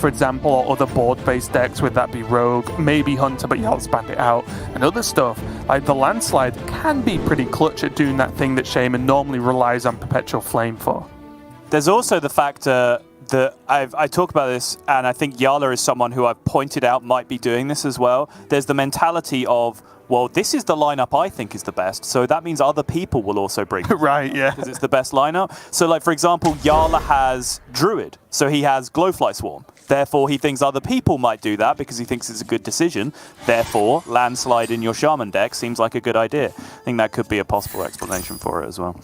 for example, or other board-based decks, would that be Rogue, maybe Hunter, but Yala's banned it out, and other stuff, like the Landslide can be pretty clutch at doing that thing that Shaman normally relies on Perpetual Flame for. There's also the factor that I talk about this, and I think Yala is someone who I've pointed out might be doing this as well. There's the mentality of, well, this is the lineup I think is the best, so that means other people will also bring it. Right, yeah. Because it's the best lineup. So, like, for example, Yala has Druid, so he has Glowfly Swarm. Therefore, he thinks other people might do that because he thinks it's a good decision. Therefore, Landslide in your Shaman deck seems like a good idea. I think that could be a possible explanation for it as well.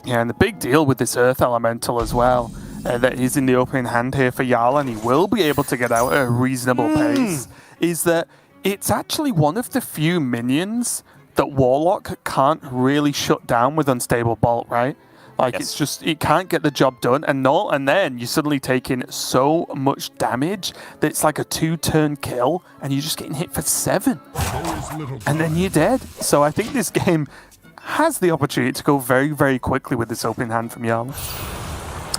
Yeah, and the big deal with this Earth Elemental as well, that is in the opening hand here for Jarla, and he will be able to get out at a reasonable pace, is that it's actually one of the few minions that Warlock can't really shut down with Unstable Bolt, right? Like, yes. It's just, it can't get the job done, and then you're suddenly taking so much damage that it's like a 2-turn kill, and you're just getting hit for 7. And then you're dead. So I think this game has the opportunity to go very, very quickly with this opening hand from Jarla.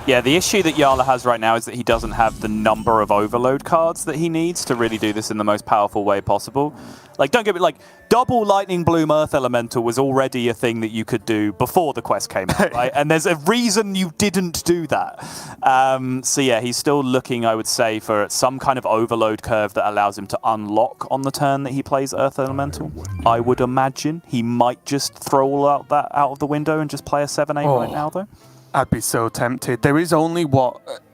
Yeah, the issue that Yala has right now is that he doesn't have the number of overload cards that he needs to really do this in the most powerful way possible. Like, don't get me, like, double Lightning Bloom Earth Elemental was already a thing that you could do before the quest came out, right? And there's a reason you didn't do that. So yeah, he's still looking, I would say, for some kind of overload curve that allows him to unlock on the turn that he plays Earth Elemental. I would imagine he might just throw all out that out of the window and just play a 7/8 right now, though. I'd be so tempted. There is only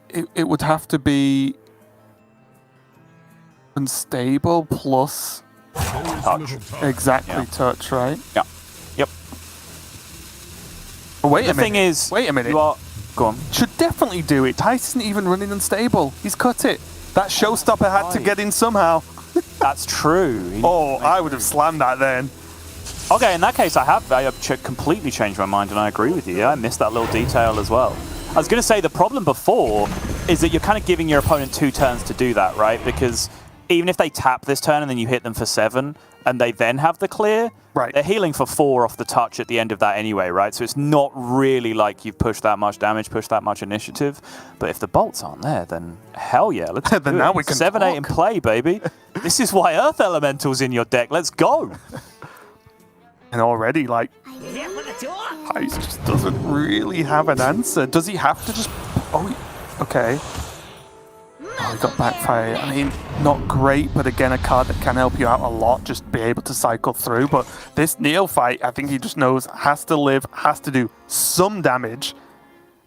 it would have to be unstable plus touch. Exactly, yeah. Touch, right? Yeah. Yep. But wait a minute. Wait a minute. Go on. Should definitely do it. Thijs isn't even running unstable. He's cut it. That showstopper had to get in somehow. That's true. I would have slammed that then. Okay, in that case, I have completely changed my mind, and I agree with you. Yeah, I missed that little detail as well. I was going to say the problem before is that you're kind of giving your opponent 2 turns to do that, right? Because even if they tap this turn and then you hit them for 7, and they then have the clear, right, they're healing for 4 off the touch at the end of that anyway, right? So it's not really like you've pushed that much damage, pushed that much initiative. But if the bolts aren't there, then hell yeah, let's do then now we can 7/8 in play, baby. This is why Earth Elemental's in your deck. Let's go. And already, like, Thijs just doesn't really have an answer. Does he have to just... Oh, okay. Oh, he got backfire. I mean, not great, but again, a card that can help you out a lot, just be able to cycle through. But this Neophyte, I think he just knows, has to live, has to do some damage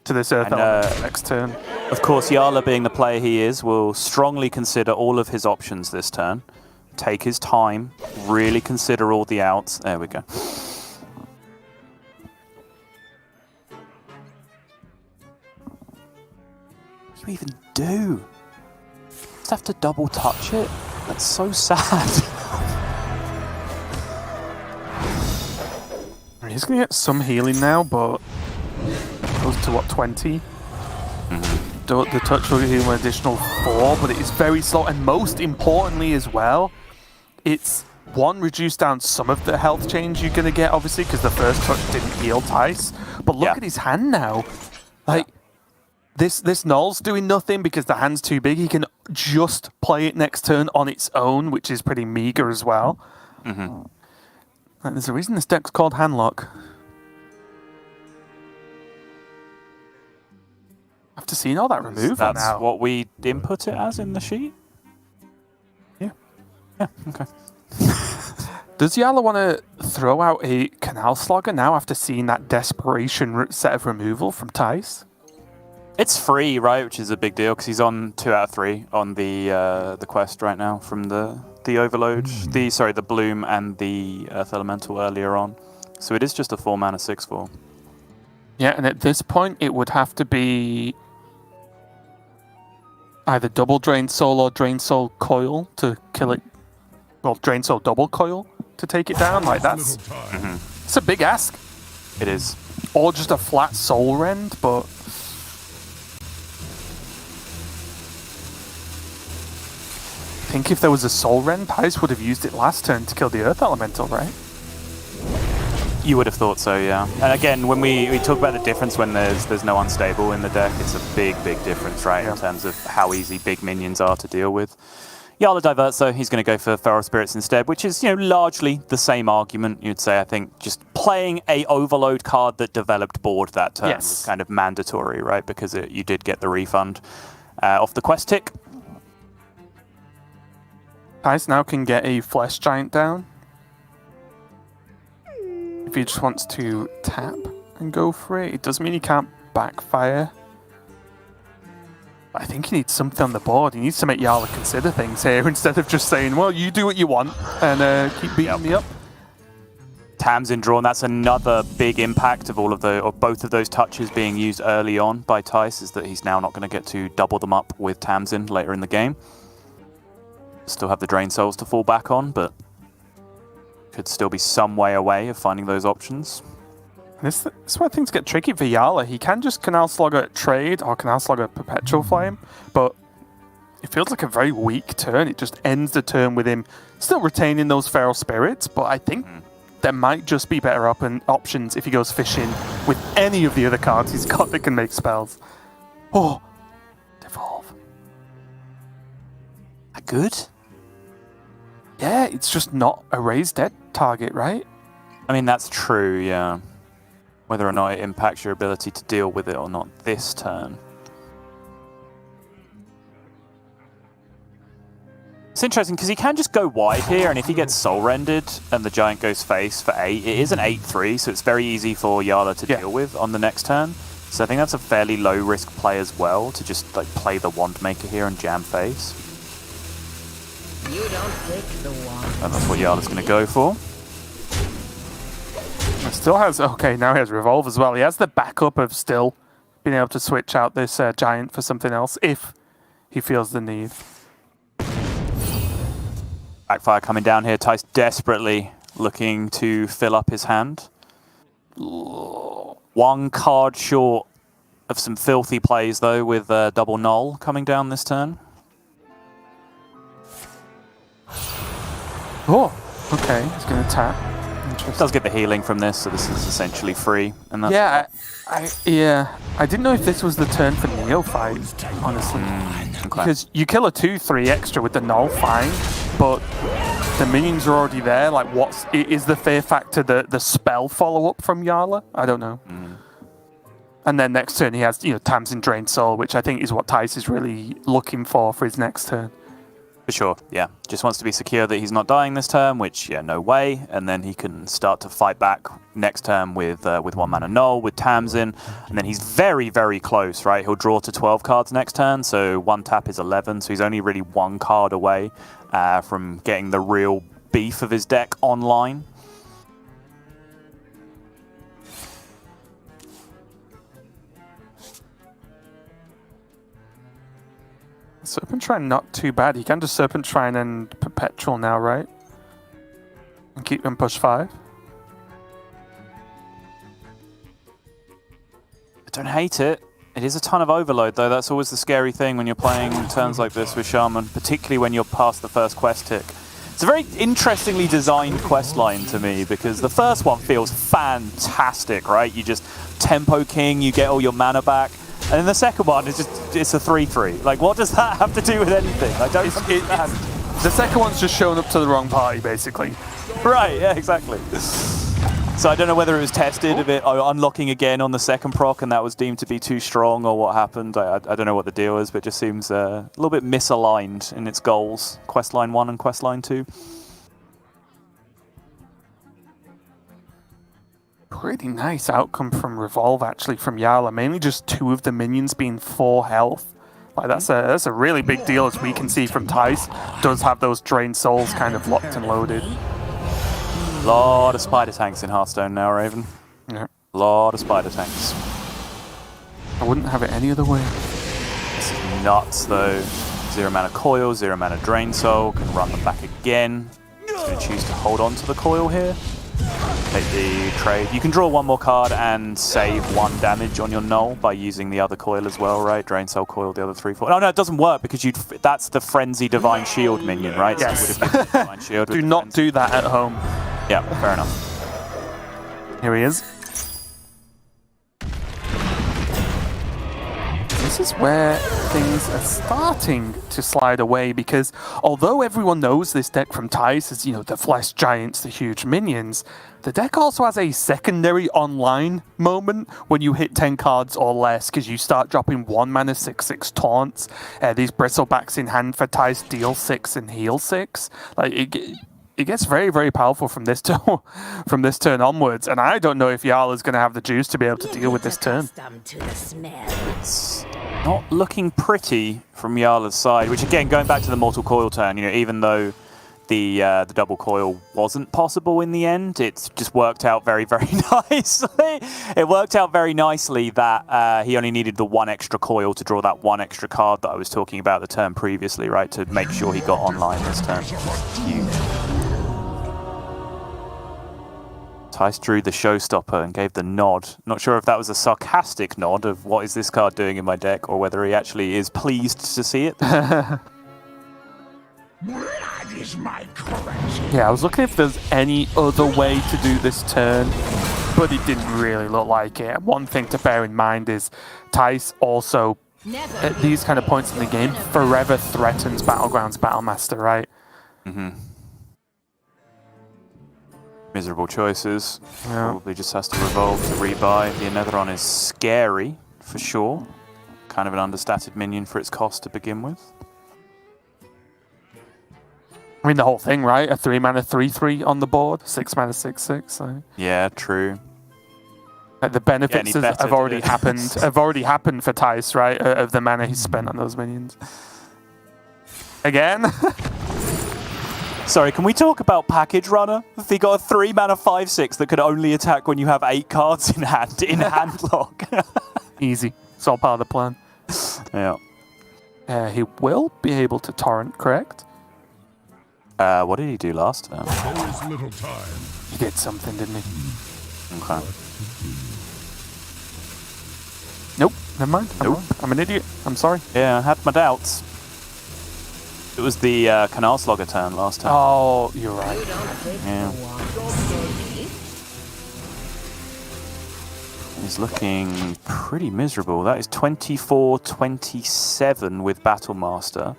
to this Earth Element next turn. Of course, Yala, being the player he is, will strongly consider all of his options this turn. Take his time, really consider all the outs. There we go. What do you even do? Just have to double touch it? That's so sad. He's going to get some healing now, but goes to what, 20? The touch will give him an additional 4, but it is very slow. And most importantly as well, it's one, reduce down some of the health change you're going to get, obviously, because the first touch didn't heal Thijs. But look at his hand now. Like, this Null's doing nothing because the hand's too big. He can just play it next turn on its own, which is pretty meager as well. And there's a reason this deck's called Handlock. After seeing all that removal now. That's what we input it as in the sheet? Yeah, okay. Does Yala want to throw out a Canal Slogger now after seeing that desperation set of removal from Thijs? It's free, right, which is a big deal because he's on 2 out of 3 on the quest right now from the Overload, the Bloom and the Earth Elemental earlier on. So it is just a 4-mana 6/4. Yeah, and at this point it would have to be either double Drain Soul or Drain Soul Coil to kill it. Well, Drain Soul double Coil to take it down. Like, that's it's a big ask. It is. Or just a flat Soul Rend, but I think if there was a Soul Rend, Thijs would have used it last turn to kill the Earth Elemental, right? You would have thought so, yeah. And again, when we talk about the difference when there's no unstable in the deck, it's a big difference, right, in terms of how easy big minions are to deal with. Yala diverts, though. He's going to go for Feral Spirits instead, which is, largely the same argument, you'd say. I think just playing a Overload card that developed board that turn was kind of mandatory, right, because you did get the refund off the quest tick. Thijs now can get a Flesh Giant down. If he just wants to tap and go for it, it does mean he can't backfire. But I think he needs something on the board. He needs to make Jarla consider things here instead of just saying, well, you do what you want and keep beating me up. Tamsin drawn, that's another big impact of both of those touches being used early on by Thijs, is that he's now not going to get to double them up with Tamsin later in the game. Still have the Drain Souls to fall back on, but could still be some way away of finding those options. This is where things get tricky for Yala. He can just Canal Slugger trade or Canal Slugger Perpetual Flame, but it feels like a very weak turn. It just ends the turn with him still retaining those Feral Spirits, but I think there might just be better options if he goes fishing with any of the other cards he's got that can make spells. Oh, Devolve. That good? Yeah, it's just not a raised dead target, right? I mean, that's true, yeah. Whether or not it impacts your ability to deal with it or not this turn. It's interesting because he can just go wide here, and if he gets soul rendered and the giant goes face for 8, it is an 8/3, so it's very easy for Yala to deal with on the next turn. So I think that's a fairly low risk play as well, to just play the Wand Maker here and jam face. You don't take the wand. And that's what Yala's going to go for. Still has, okay, now he has Revolve as well. He has the backup of still being able to switch out this giant for something else if he feels the need. Backfire coming down here. Thijs desperately looking to fill up his hand. One card short of some filthy plays, though, with double null coming down this turn. Oh, okay, he's going to tap. Does get the healing from this, so this is essentially free. And that's I didn't know if this was the turn for Neophyte, honestly. Okay. Because you kill a 2/3 extra with the null, fine, but the minions are already there. Like, is the fear factor the spell follow-up from Yala? I don't know. And then next turn he has, Tamsin Drain Soul, which I think is what Thijs is really looking for his next turn. For sure, yeah. Just wants to be secure that he's not dying this turn, which, no way. And then he can start to fight back next turn with 1 mana null, with Tamsin. And then he's very, very close, right? He'll draw to 12 cards next turn, so 1 tap is 11. So he's only really 1 card away from getting the real beef of his deck online. Serpent Shrine not too bad. He can just Serpent Shrine and Perpetual now, right? And keep him push 5. I don't hate it. It is a ton of overload, though. That's always the scary thing when you're playing turns like this with Shaman, particularly when you're past the first quest tick. It's a very interestingly designed quest line to me, because the first one feels fantastic, right? You just Tempo King, you get all your mana back. And then the second one is it's a 3/3. Like, what does that have to do with anything? I don't understand. The second one's just showing up to the wrong party, basically. Right, yeah, exactly. So I don't know whether it was tested, if it unlocking again on the second proc and that was deemed to be too strong, or what happened. I don't know what the deal is, but it just seems a little bit misaligned in its goals. Questline 1 and Questline 2. Pretty nice outcome from Revolve, actually, from Yala. Mainly just 2 of the minions being 4 health. Like, that's a really big deal, as we can see from Thijs. Does have those Drained Souls kind of locked and loaded. A lot of spider tanks in Hearthstone now, Raven. Yeah. A lot of spider tanks. I wouldn't have it any other way. This is nuts, though. 0 mana coil, 0 mana Drain Soul. Can run them back again. Just going to choose to hold on to the coil here. Take the trade. You can draw 1 more card and save 1 damage on your null by using the other coil as well, right? Drain Soul coil, the other 3/4. Oh no, it doesn't work because that's the Frenzy Divine Shield minion, right? Yes. So you would have given Divine Shield. Do not do that at home. Yeah, fair enough. Here he is. This is where things are starting to slide away, because although everyone knows this deck from Thijs as, the flesh giants, the huge minions, the deck also has a secondary online moment when you hit 10 cards or less, because you start dropping 1 mana 6/6 taunts. These bristlebacks in hand for Thijs deal 6 and heal 6. Like it gets very, very powerful from this turn onwards, and I don't know if Yala's going to have the juice to be able to deal with this turn. It's not looking pretty from Yala's side, which again, going back to the Mortal Coil turn, even though the double coil wasn't possible in the end, it's just worked out very, very nicely. It worked out very nicely that he only needed the 1 extra coil to draw that 1 extra card that I was talking about the turn previously, right, to make sure he got online this turn. Huge. Thijs drew the showstopper and gave the nod. Not sure if that was a sarcastic nod of what is this card doing in my deck, or whether he actually is pleased to see it. Yeah, I was looking if there's any other way to do this turn, but it didn't really look like it. One thing to bear in mind is Thijs also, at these kind of points in the game, forever threatens Battlegrounds Battlemaster, right? Mm-hmm. Miserable choices. Yeah. Probably just has to revolve to rebuy. The Anetheron is scary, for sure. Kind of an understated minion for its cost to begin with. I mean, the whole thing, right? A 3 mana 3/3 on the board, 6 mana 6/6. So. Yeah, true. Like the benefits have already happened. Have already happened for Thijs, right? Of the mana he's spent on those minions. Again. Sorry, can we talk about Package Runner? If he got a 3 mana 5/6 that could only attack when you have 8 cards in hand lock. Easy. It's all part of the plan. Yeah. He will be able to torrent, correct? What did he do last turn? There is little time. He did something, didn't he? Okay. Nope. Never mind. I'm an idiot. I'm sorry. Yeah, I had my doubts. It was the Canal Slogger turn last time. Oh, you're right. Yeah. He's looking pretty miserable. That is 24-27 with Battlemaster.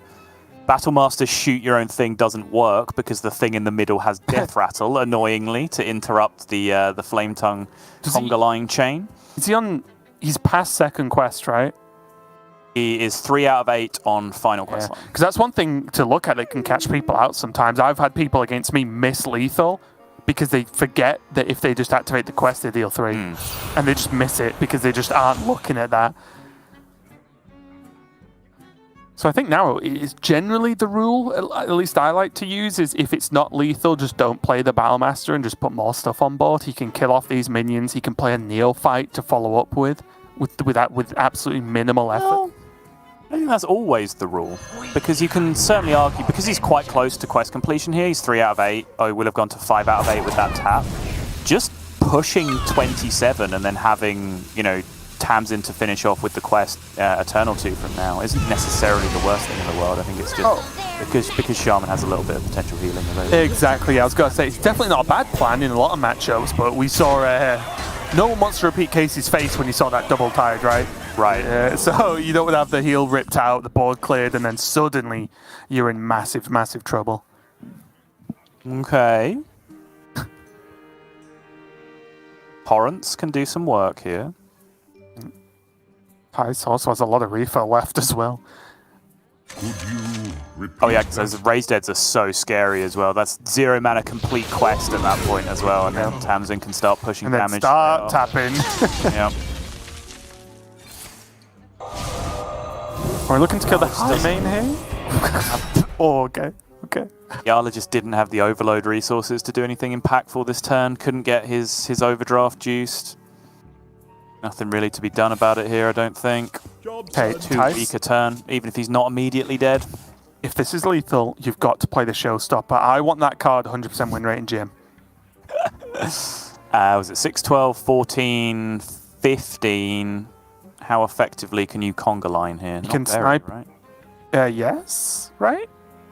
Battlemaster shoot your own thing doesn't work because the thing in the middle has Death Rattle, annoyingly, to interrupt the Flame Tongue conga line chain. Is he on... He's past second quest, right? He is 3 out of 8 on final quest line. Because that's one thing to look at that can catch people out sometimes. I've had people against me miss lethal because they forget that if they just activate the quest, they deal 3. And they just miss it because they just aren't looking at that. So I think now is generally the rule, at least I like to use, is if it's not lethal, just don't play the Battlemaster and just put more stuff on board. He can kill off these minions. He can play a Neophyte to follow up with absolutely minimal effort. Well, I think that's always the rule, because you can certainly argue, because he's quite close to quest completion here, he's 3 out of 8, or he will have gone to 5 out of 8 with that tap. Just pushing 27 and then having, Tamsin to finish off with the quest a turn or 2 from now isn't necessarily the worst thing in the world. I think it's just because Shaman has a little bit of potential healing available. Exactly, I was going to say, it's definitely not a bad plan in a lot of matchups, but we saw no one wants to repeat Casey's face when he saw that double tide, right? Right. So you don't have the heal ripped out, the board cleared, and then suddenly you're in massive, massive trouble. Okay. Torrents can do some work here. Thijs also has a lot of refill left as well. Oh yeah, because those raised deads are so scary as well. That's 0 mana complete quest at that point as well, and then Tamsin can start pushing and then damage. Start tapping. Yeah. We're looking to kill the high main here. Oh, okay. Yala just didn't have the overload resources to do anything impactful this turn. Couldn't get his overdraft juiced. Nothing really to be done about it here, I don't think. Okay, Too weak a turn, even if he's not immediately dead. If this is lethal, you've got to play the showstopper. I want that card 100% win rate in GM. Was it 6, 12, 14, 15? How effectively can you conga line here? You can snipe, right? Yes, right?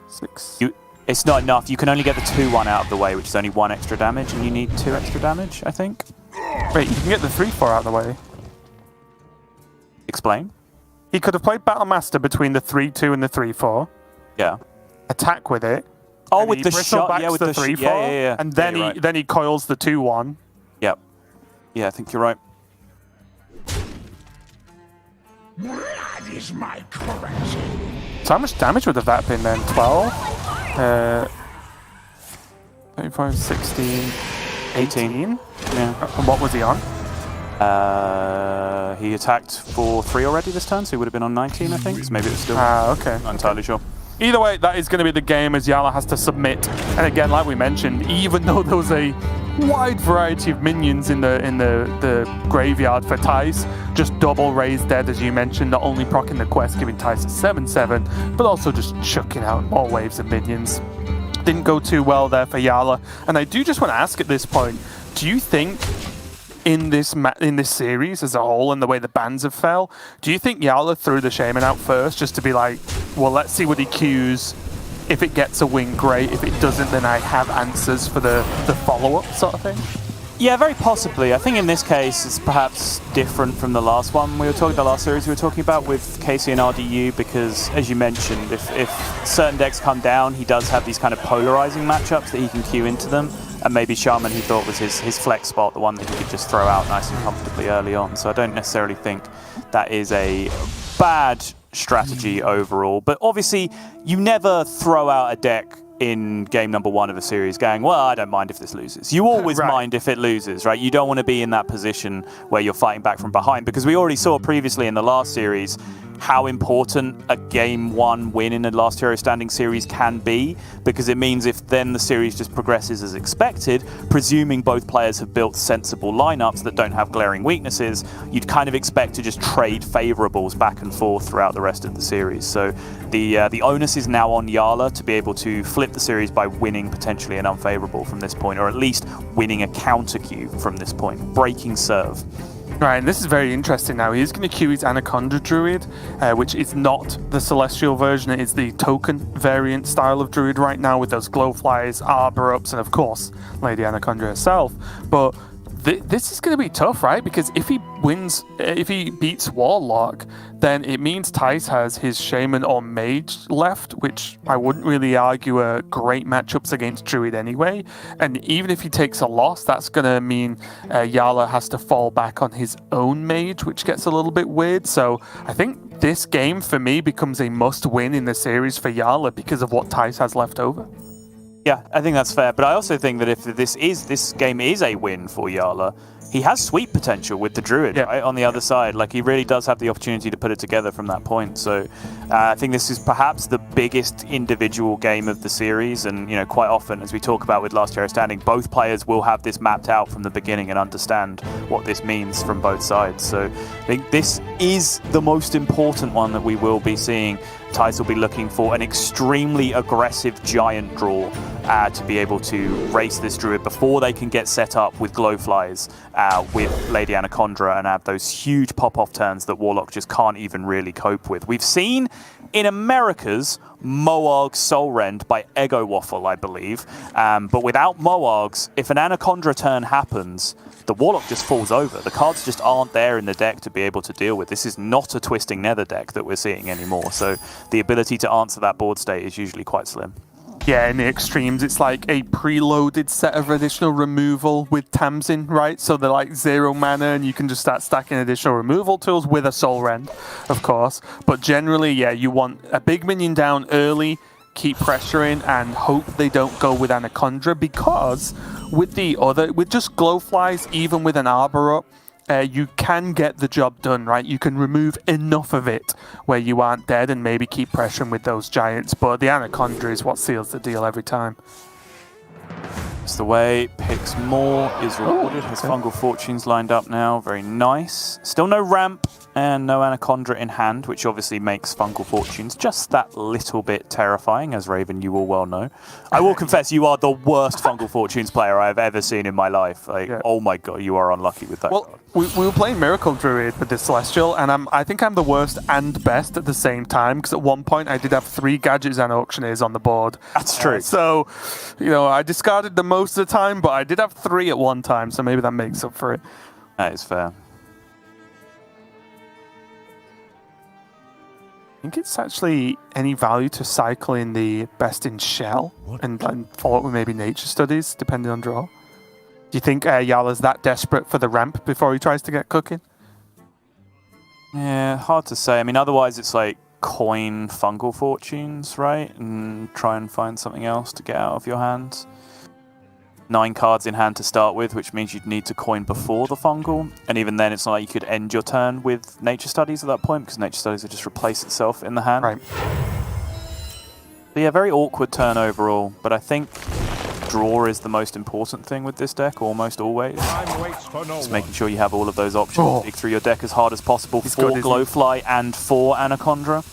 6. It's not enough. You can only get the 2-1 out of the way, which is only 1 extra damage, and you need 2 extra damage, I think. Wait, you can get the 3-4 out of the way. Explain? He could have played Battlemaster between the 3-2 and the 3-4. Yeah. Attack with it. Oh, with the shot, yeah, with the 3-4, yeah. And then right. he coils the 2-1. Yep. Yeah, I think you're right. Blood is my currency. So how much damage would have that been then? 12? 35, 16, 18? Yeah. And what was he on? He attacked for 3 already this turn, so he would have been on 19, I think. So maybe it's still Okay. not entirely sure. Either way, that is going to be the game as Yala has to submit. And again, like we mentioned, even though there was a wide variety of minions in the graveyard for Thijs, just double raised dead, as you mentioned, not only proccing the quest, giving Thijs a 7/7, but also just chucking out more waves of minions. Didn't go too well there for Yala. And I do just want to ask at this point, do you think in this series as a whole and the way the bans have fell, do you think Yala threw the Shaman out first just to be like, well, let's see what he queues. If it gets a win, great. If it doesn't, then I have answers for the follow-up sort of thing? Yeah, very possibly. I think in this case it's perhaps different from the last one the last series we were talking about with Casey and RDU, because as you mentioned, if certain decks come down, he does have these kind of polarizing matchups that he can queue into them. And maybe Shaman, he thought was his flex spot, the one that he could just throw out nice and comfortably early on. So I don't necessarily think that is a bad strategy overall. But obviously, you never throw out a deck in game number 1 of a series going, well, I don't mind if this loses. You always mind if it loses, right? You don't want to be in that position where you're fighting back from behind, because we already saw previously in the last series how important a game 1 win in the last hero standing series can be, because it means if then the series just progresses as expected, presuming both players have built sensible lineups that don't have glaring weaknesses, you'd kind of expect to just trade favorables back and forth throughout the rest of the series. So the onus is now on Yala to be able to flip the series by winning potentially an unfavorable from this point, or at least winning a counter queue from this point, breaking serve. Right, and this is very interesting now. He's going to queue his Anaconda Druid, which is not the Celestial version. It is the token variant style of Druid right now with those Glowflies, Arbor Ups, and of course, Lady Anaconda herself. But this is going to be tough, right? Because if he wins, if he beats Warlock, then it means Thijs has his Shaman or Mage left, which I wouldn't really argue are great matchups against Druid anyway. And even if he takes a loss, that's going to mean Yala has to fall back on his own Mage, which gets a little bit weird. So I think this game for me becomes a must-win in the series for Yala because of what Thijs has left over. Yeah, I think that's fair. But I also think that if this game is a win for Yala, he has sweep potential with the Druid, right, on the other side. Like, he really does have the opportunity to put it together from that point. So I think this is perhaps the biggest individual game of the series. And, you know, quite often, as we talk about with Last Hero Standing, both players will have this mapped out from the beginning and understand what this means from both sides. So I think this is the most important one that we will be seeing. Thijs will be looking for an extremely aggressive giant draw to be able to race this Druid before they can get set up with Glowflies with Lady Anaconda and have those huge pop-off turns that Warlock just can't even really cope with. We've seen in America's Moarg Soul Rend by Ego Waffle, I believe, but without Moargs, if an Anaconda turn happens, the Warlock just falls over. The cards just aren't there in the deck to be able to deal with. This is not a Twisting Nether deck that we're seeing anymore, so the ability to answer that board state is usually quite slim. Yeah, in the extremes, it's like a preloaded set of additional removal with Tamsin, right? So they're like 0 mana, and you can just start stacking additional removal tools with a Soul Rend, of course. But generally, yeah, you want a big minion down early, keep pressuring, and hope they don't go with Anaconda, because with just Glowflies, even with an Arbor Up, you can get the job done, right? You can remove enough of it where you aren't dead and maybe keep pressuring with those giants. But the Anaconda is what seals the deal every time. It's the way picks more is rewarded. Has Fungal Fortunes lined up now. Very nice. Still no ramp And no Anaconda in hand, which obviously makes Fungal Fortunes just that little bit terrifying, as Raven, you will well know. I will confess, you are the worst Fungal Fortunes player I have ever seen in my life. Like, oh my god, you are unlucky with that card. We were playing Miracle Druid with the Celestial, and I think I'm the worst and best at the same time, because at one point I did have 3 Gadgets and Auctioneers on the board. That's true. So, you know, I discarded them most of the time, but I did have 3 at one time, so maybe that makes up for it. That is fair. I think it's actually any value to cycle in the Best in Shell and follow up with maybe Nature Studies, depending on draw. Do you think Yala's that desperate for the ramp before he tries to get cooking? Yeah, hard to say. I mean, otherwise it's like coin Fungal Fortunes, right? And try and find something else to get out of your hands. 9 cards in hand to start with, which means you'd need to coin before the Fungal. And even then, it's not like you could end your turn with Nature Studies at that point, because Nature Studies would just replace itself in the hand. Right. So yeah, very awkward turn overall, but I think draw is the most important thing with this deck, almost always. Just making sure you have all of those options. Dig through your deck as hard as possible for Glowfly and for Anaconda.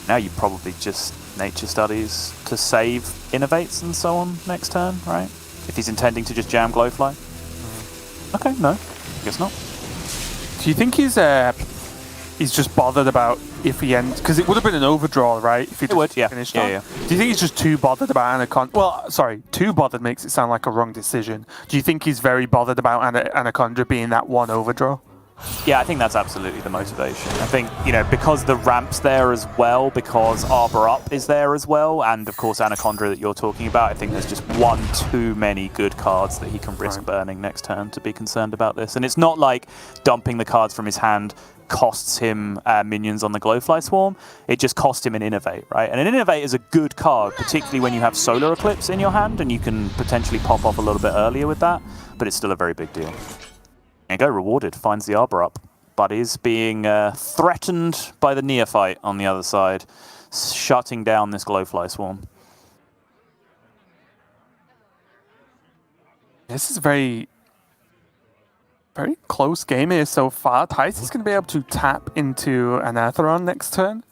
Now you probably just Nature Studies to save Innovates and so on next turn, right? If he's intending to just jam Glowfly. Okay, no, I guess not. Do you think he's just bothered about if he ends... Because it would have been an overdraw, right? If he finished on. Yeah. Do you think he's just too bothered about Anaconda? Well, sorry, too bothered makes it sound like a wrong decision. Do you think he's very bothered about Anaconda being that one overdraw? Yeah, I think that's absolutely the motivation. I think, you know, because the ramp's there as well, because Arbor Up is there as well, and of course Anaconda that you're talking about, I think there's just one too many good cards that he can risk burning next turn to be concerned about this. And it's not like dumping the cards from his hand costs him minions on the Glowfly Swarm. It just cost him an Innovate, right? And an Innovate is a good card, particularly when you have Solar Eclipse in your hand, and you can potentially pop off a little bit earlier with that, but it's still a very big deal. And go rewarded, finds the Arbor Up, but is being threatened by the Neophyte on the other side, shutting down this Glowfly Swarm. This is a very close game here so far. Thijs is going to be able to tap into an Aetheron next turn,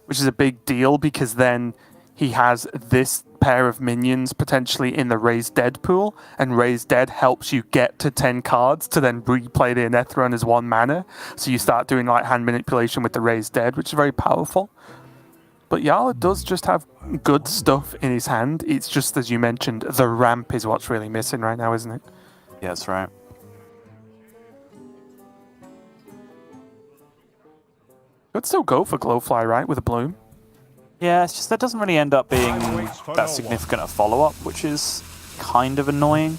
which is a big deal because then he has this pair of minions potentially in the Raise Dead pool, and Raise Dead helps you get to 10 cards to then replay the Aetheron as 1 mana. So you start doing like hand manipulation with the Raise Dead, which is very powerful. But Yala does just have good stuff in his hand. It's just, as you mentioned, the ramp is what's really missing right now, isn't it? Yeah, that's right. Could still go for Glowfly, right, with a Bloom? Yeah, it's just that doesn't really end up being that significant a follow-up, which is kind of annoying.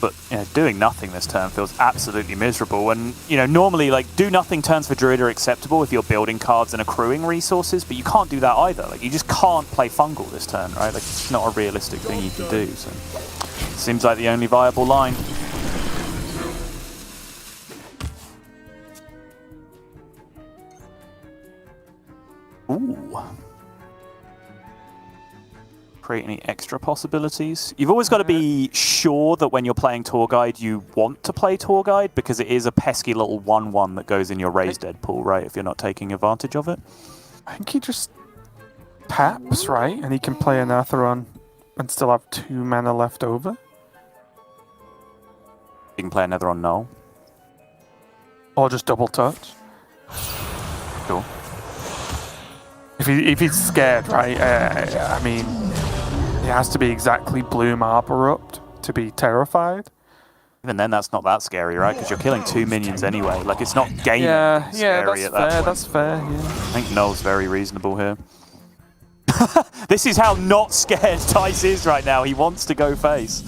But, you know, doing nothing this turn feels absolutely miserable. And, you know, normally, like, do nothing turns for Druid are acceptable if you're building cards and accruing resources, but you can't do that either. Like, you just can't play Fungal this turn, right? Like, it's not a realistic thing you can do, so... Seems like the only viable line. Ooh. Create any extra possibilities? You've always got to be sure that when you're playing Tour Guide, you want to play Tour Guide, because it is a pesky little 1/1 that goes in your Raise Dead pool, right, if you're not taking advantage of it. I think he just taps, right? And he can play an Aetheron and still have 2 mana left over. You can play another on null. Or just double touch. Sure. If he's scared, right? I mean, it has to be exactly Bloom Arbor Up to be terrified. Even then, that's not that scary, right? Because you're killing 2 minions anyway. Like, it's not gaming scary at that point. That's fair, yeah. I think null's very reasonable here. This is how not scared Thijs is right now. He wants to go face.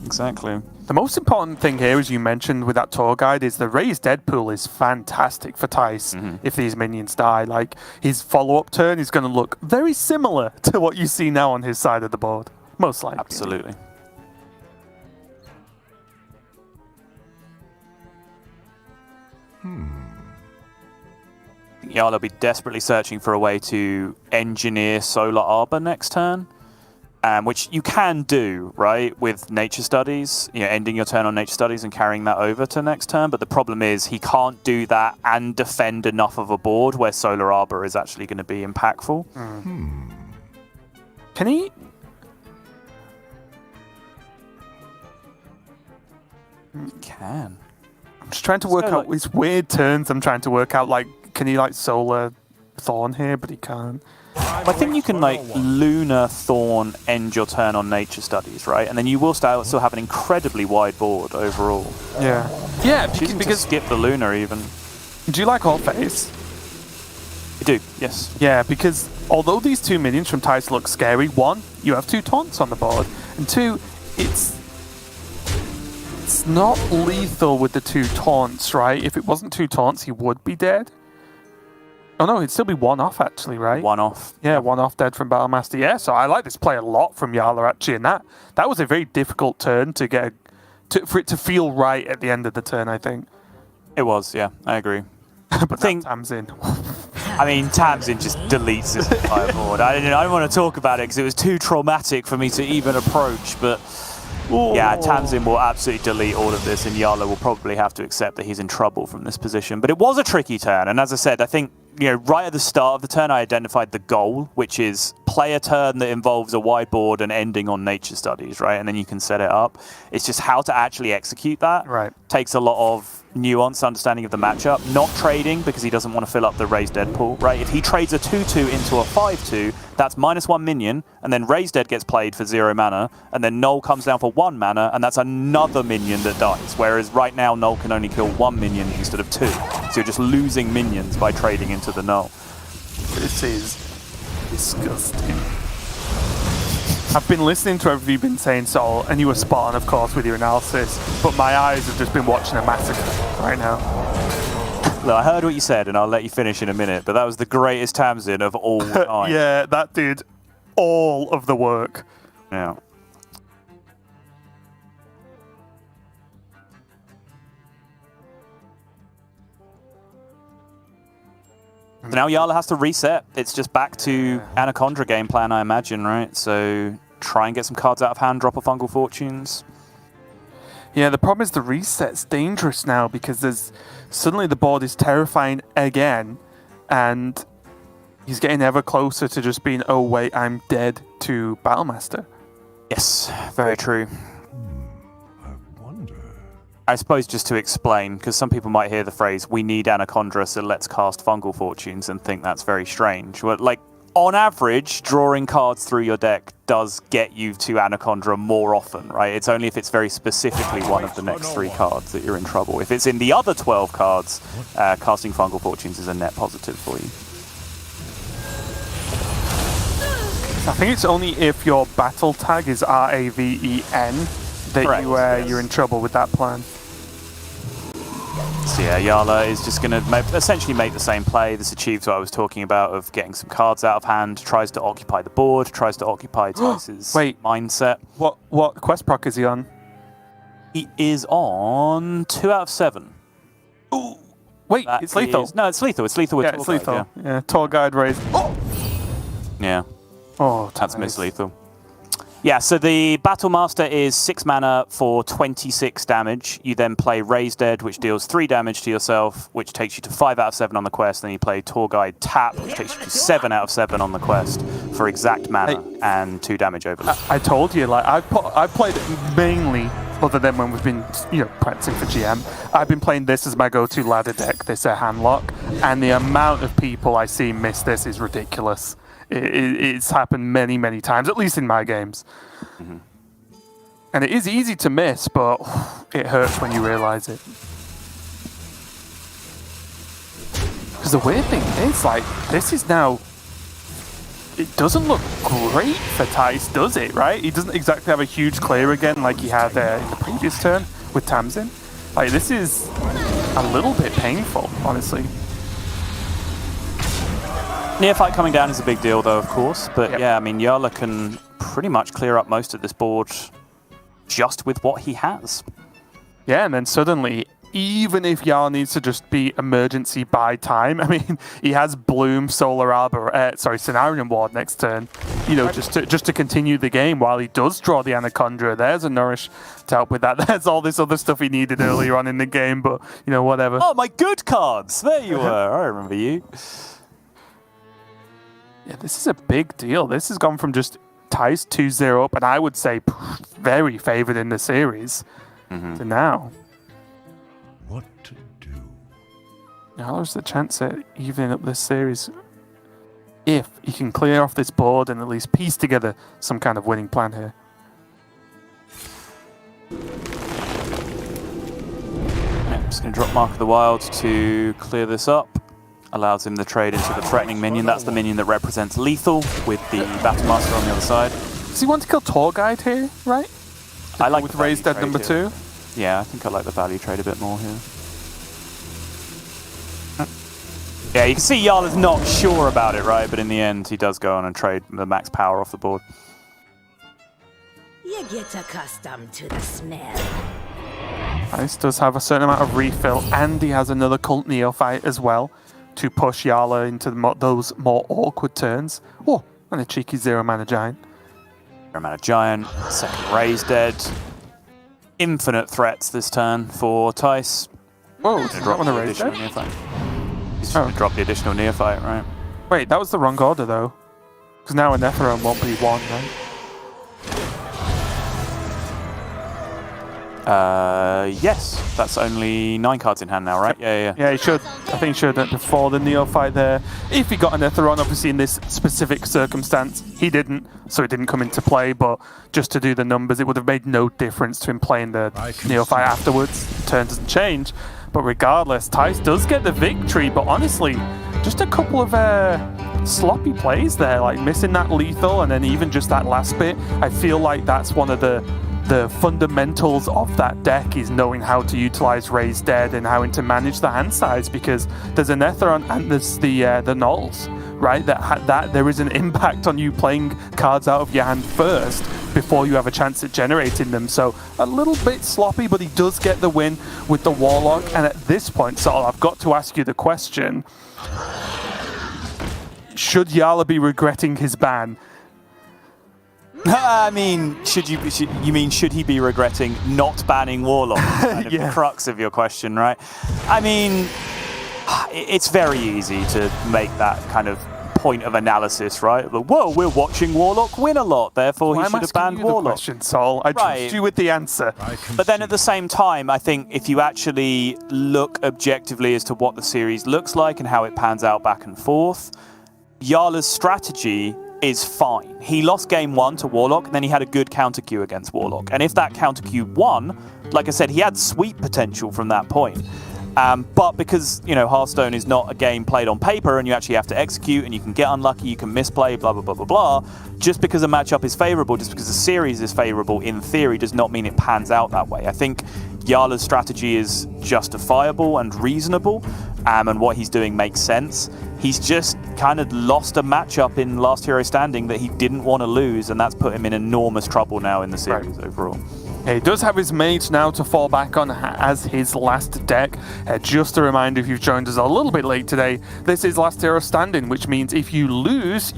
Exactly. The most important thing here, as you mentioned with that Tour Guide, is the Raise Dead pool is fantastic for Thijs if these minions die. Like, his follow-up turn is going to look very similar to what you see now on his side of the board. Most likely. Absolutely. Yala will be desperately searching for a way to engineer Solar Arbor next turn. which you can do, right, with Nature Studies, ending your turn on Nature Studies and carrying that over to next turn. But the problem is he can't do that and defend enough of a board where Solar Arbor is actually going to be impactful. Can he? Can. I'm just trying to work out his weird turns. I'm trying to work out, like, can he, like, Solar Thorn here, but he can't. I think you can, like, Lunar Thorn end your turn on Nature Studies, right? And then you will still have an incredibly wide board overall. Yeah. Yeah, because skip the Lunar even. Do you like All Phase? I do, yes. Yeah, because although these 2 minions from Thijs look scary, 1, you have 2 taunts on the board, and 2, it's not lethal with the 2 taunts, right? If it wasn't 2 taunts, he would be dead. Oh no, it'd still be 1 off actually, right? 1 off. Yeah, 1 off dead from Battlemaster. Yeah, so I like this play a lot from Yala actually, and that was a very difficult turn to get for it to feel right at the end of the turn, I think. It was, yeah, I agree. But Tamsin. I mean, Tamsin just deletes this entire board. I don't want to talk about it because it was too traumatic for me to even approach, but yeah, Tamsin will absolutely delete all of this, and Yala will probably have to accept that he's in trouble from this position. But it was a tricky turn, and as I said, I think right at the start of the turn, I identified the goal, which is play a turn that involves a wide board and ending on Nature Studies, right? And then you can set it up. It's just how to actually execute that. Right. Takes a lot of nuanced understanding of the matchup. Not trading because he doesn't want to fill up the Raised Dead pool, right? If he trades a 2/2 into a 5/2, that's -1 minion, and then Raised Dead gets played for 0 mana, and then Null comes down for 1 mana, and that's another minion that dies. Whereas right now, Null can only kill 1 minion instead of 2. So you're just losing minions by trading into the Null. This is disgusting. I've been listening to everything you've been saying, Sol, and you were spot on, of course, with your analysis, but my eyes have just been watching a massacre right now. Look, I heard what you said, and I'll let you finish in a minute, but that was the greatest Tamsin of all time. Yeah, that did all of the work. Yeah. So now Yala has to reset. It's just back to Anaconda game plan, I imagine, right? So try and get some cards out of hand, drop a Fungal Fortunes. Yeah, the problem is the reset's dangerous now because suddenly the board is terrifying again, and he's getting ever closer to just being, oh wait, I'm dead to Battlemaster. Yes, very true. I suppose just to explain, because some people might hear the phrase, we need Anaconda, so let's cast Fungal Fortunes, and think that's very strange. Well, like, on average, drawing cards through your deck does get you to Anaconda more often, right? It's only if it's very specifically one of the next 3 cards that you're in trouble. If it's in the other 12 cards, casting Fungal Fortunes is a net positive for you. I think it's only if your battle tag is RAVEN that you're in trouble with that plan. So yeah, Yala is just going to essentially make the same play. This achieves what I was talking about of getting some cards out of hand, tries to occupy the board, tries to occupy Thijs's mindset. What quest proc is he on? He is on 2 out of 7. Ooh. Wait, it's lethal. No, it's lethal. It's lethal with Tour Guide. Lethal. Yeah, Tour Guide raise. Oh! Yeah. Oh, that's miss-lethal. Yeah, so the Battlemaster is 6 mana for 26 damage. You then play Raised Dead, which deals 3 damage to yourself, which takes you to 5 out of 7 on the quest. Then you play Tour Guide Tap, which takes you to 7 out of 7 on the quest for exact mana and 2 damage overload. I told you, like I've played it mainly, other than when we've been practicing for GM. I've been playing this as my go-to ladder deck, this handlock, and the amount of people I see miss this is ridiculous. It's happened many, many times, at least in my games. Mm-hmm. And it is easy to miss, but it hurts when you realize it. Because the weird thing is, like, this is now... It doesn't look great for Thijs, does it, right? He doesn't exactly have a huge clear again like he had in the previous turn with Tamsin. Like, this is a little bit painful, honestly. Nearfight coming down is a big deal, though, of course. But yeah, I mean, Yala can pretty much clear up most of this board just with what he has. Yeah, and then suddenly even if Yala needs to just be emergency buy time, I mean, he has Bloom, Solar Arbor, Cenarian Ward next turn, you know, just to continue the game while he does draw the Anaconda. There's a Nourish to help with that. There's all this other stuff he needed earlier on in the game, but, you know, whatever. Oh, my good cards! There you were. I remember you. Yeah, this is a big deal. This has gone from just Thijs 2-0 up, and I would say very favoured in the series, to now. What to do? Now there's the chance at evening up this series if he can clear off this board and at least piece together some kind of winning plan here. Yeah, just going to drop Mark of the Wild to clear this up. Allows him to trade into the threatening minion. That's the minion that represents lethal with the Battlemaster on the other side. Does he want to kill Tour Guide here, right? I like with the value Raised Dead trade number here. 2. Yeah, I think I like the value trade a bit more here. Yeah, you can see Yala's not sure about it, right? But in the end, he does go on and trade the max power off the board. You get accustomed to the smell. This does have a certain amount of refill, and he has another Cult Neophyte as well to push Yala into those more awkward turns. Oh, and a cheeky 0-mana Giant. 0-mana Giant, second Raised Dead. Infinite threats this turn for Thijs. Whoa, did that one a Raised Dead? He's going to drop the additional Neophyte, right? Wait, that was the wrong order though. Because now a Netherrealm won't be 1, right? Yes, that's only 9 cards in hand now, right? Yeah. Yeah, he should. I think he should before the Neophyte there. If he got an Etheron, obviously in this specific circumstance, he didn't, so it didn't come into play, but just to do the numbers, it would have made no difference to him playing the Neophyte afterwards. The turn doesn't change. But regardless, Thijs does get the victory, but honestly, just a couple of sloppy plays there, like missing that lethal and then even just that last bit. I feel like that's one of the fundamentals of that deck is knowing how to utilize Raised Dead and how to manage the hand size, because there's an Etheron and there's the Nulls, right? That there is an impact on you playing cards out of your hand first before you have a chance at generating them. So a little bit sloppy, but he does get the win with the Warlock. And at this point, Sol, I've got to ask you the question: should Yala be regretting his ban? I mean, should he be regretting not banning Warlock? Kind of the crux of your question, right? I mean, it's very easy to make that kind of point of analysis, right? Like, whoa, we're watching Warlock win a lot, therefore he should have banned Warlock. The question, Sol. I trust you with the answer. But then at the same time, I think if you actually look objectively as to what the series looks like and how it pans out back and forth, Yala's strategy is fine. He lost game 1 to Warlock, and then he had a good counter queue against Warlock. And if that counter queue won, like I said, he had sweep potential from that point. But because, you know, Hearthstone is not a game played on paper and you actually have to execute and you can get unlucky, you can misplay, blah, blah, blah, blah, blah, just because a matchup is favorable, just because the series is favorable in theory does not mean it pans out that way. I think Yala's strategy is justifiable and reasonable, and what he's doing makes sense. He's just kind of lost a matchup in Last Hero Standing that he didn't want to lose, and that's put him in enormous trouble now in the series overall. He does have his Mage now to fall back on as his last deck. Just a reminder, if you've joined us a little bit late today, this is Last Hero Standing, which means if you lose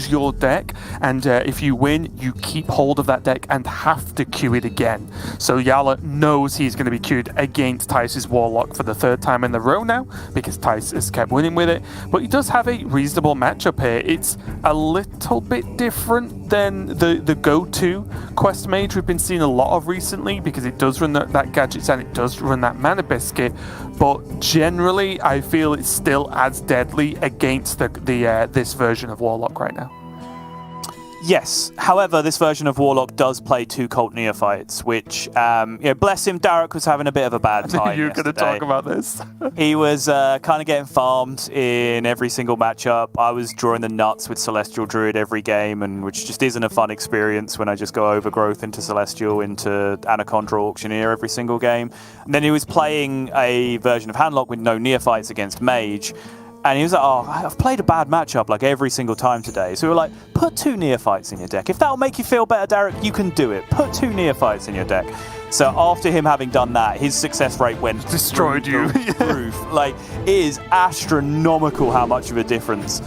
your deck, and if you win, you keep hold of that deck and have to queue it again. So Yala knows he's going to be queued against Thijs' Warlock for the 3rd time in a row now, because Thijs has kept winning with it. But he does have a reasonable matchup here. It's a little bit different than the go-to Quest Mage we've been seeing a lot of recently, because it does run that Gadgets and it does run that Mana Biscuit, but generally I feel it's still as deadly against this version of Warlock right now. Yes, however, this version of Warlock does play 2 Cult Neophytes, which, bless him, Derek was having a bit of a bad time. You're going to talk about this. He was kind of getting farmed in every single matchup. I was drawing the nuts with Celestial Druid every game, and which just isn't a fun experience when I just go Overgrowth into Celestial, into Anaconda Auctioneer every single game. And then he was playing a version of Handlock with no Neophytes against Mage. And he was like, oh, I've played a bad matchup like every single time today. So we were like, put 2 Neophytes in your deck. If that'll make you feel better, Derek, you can do it. Put 2 Neophytes in your deck. So after him having done that, his success rate went destroyed you. Roof. Like, it is astronomical how much of a difference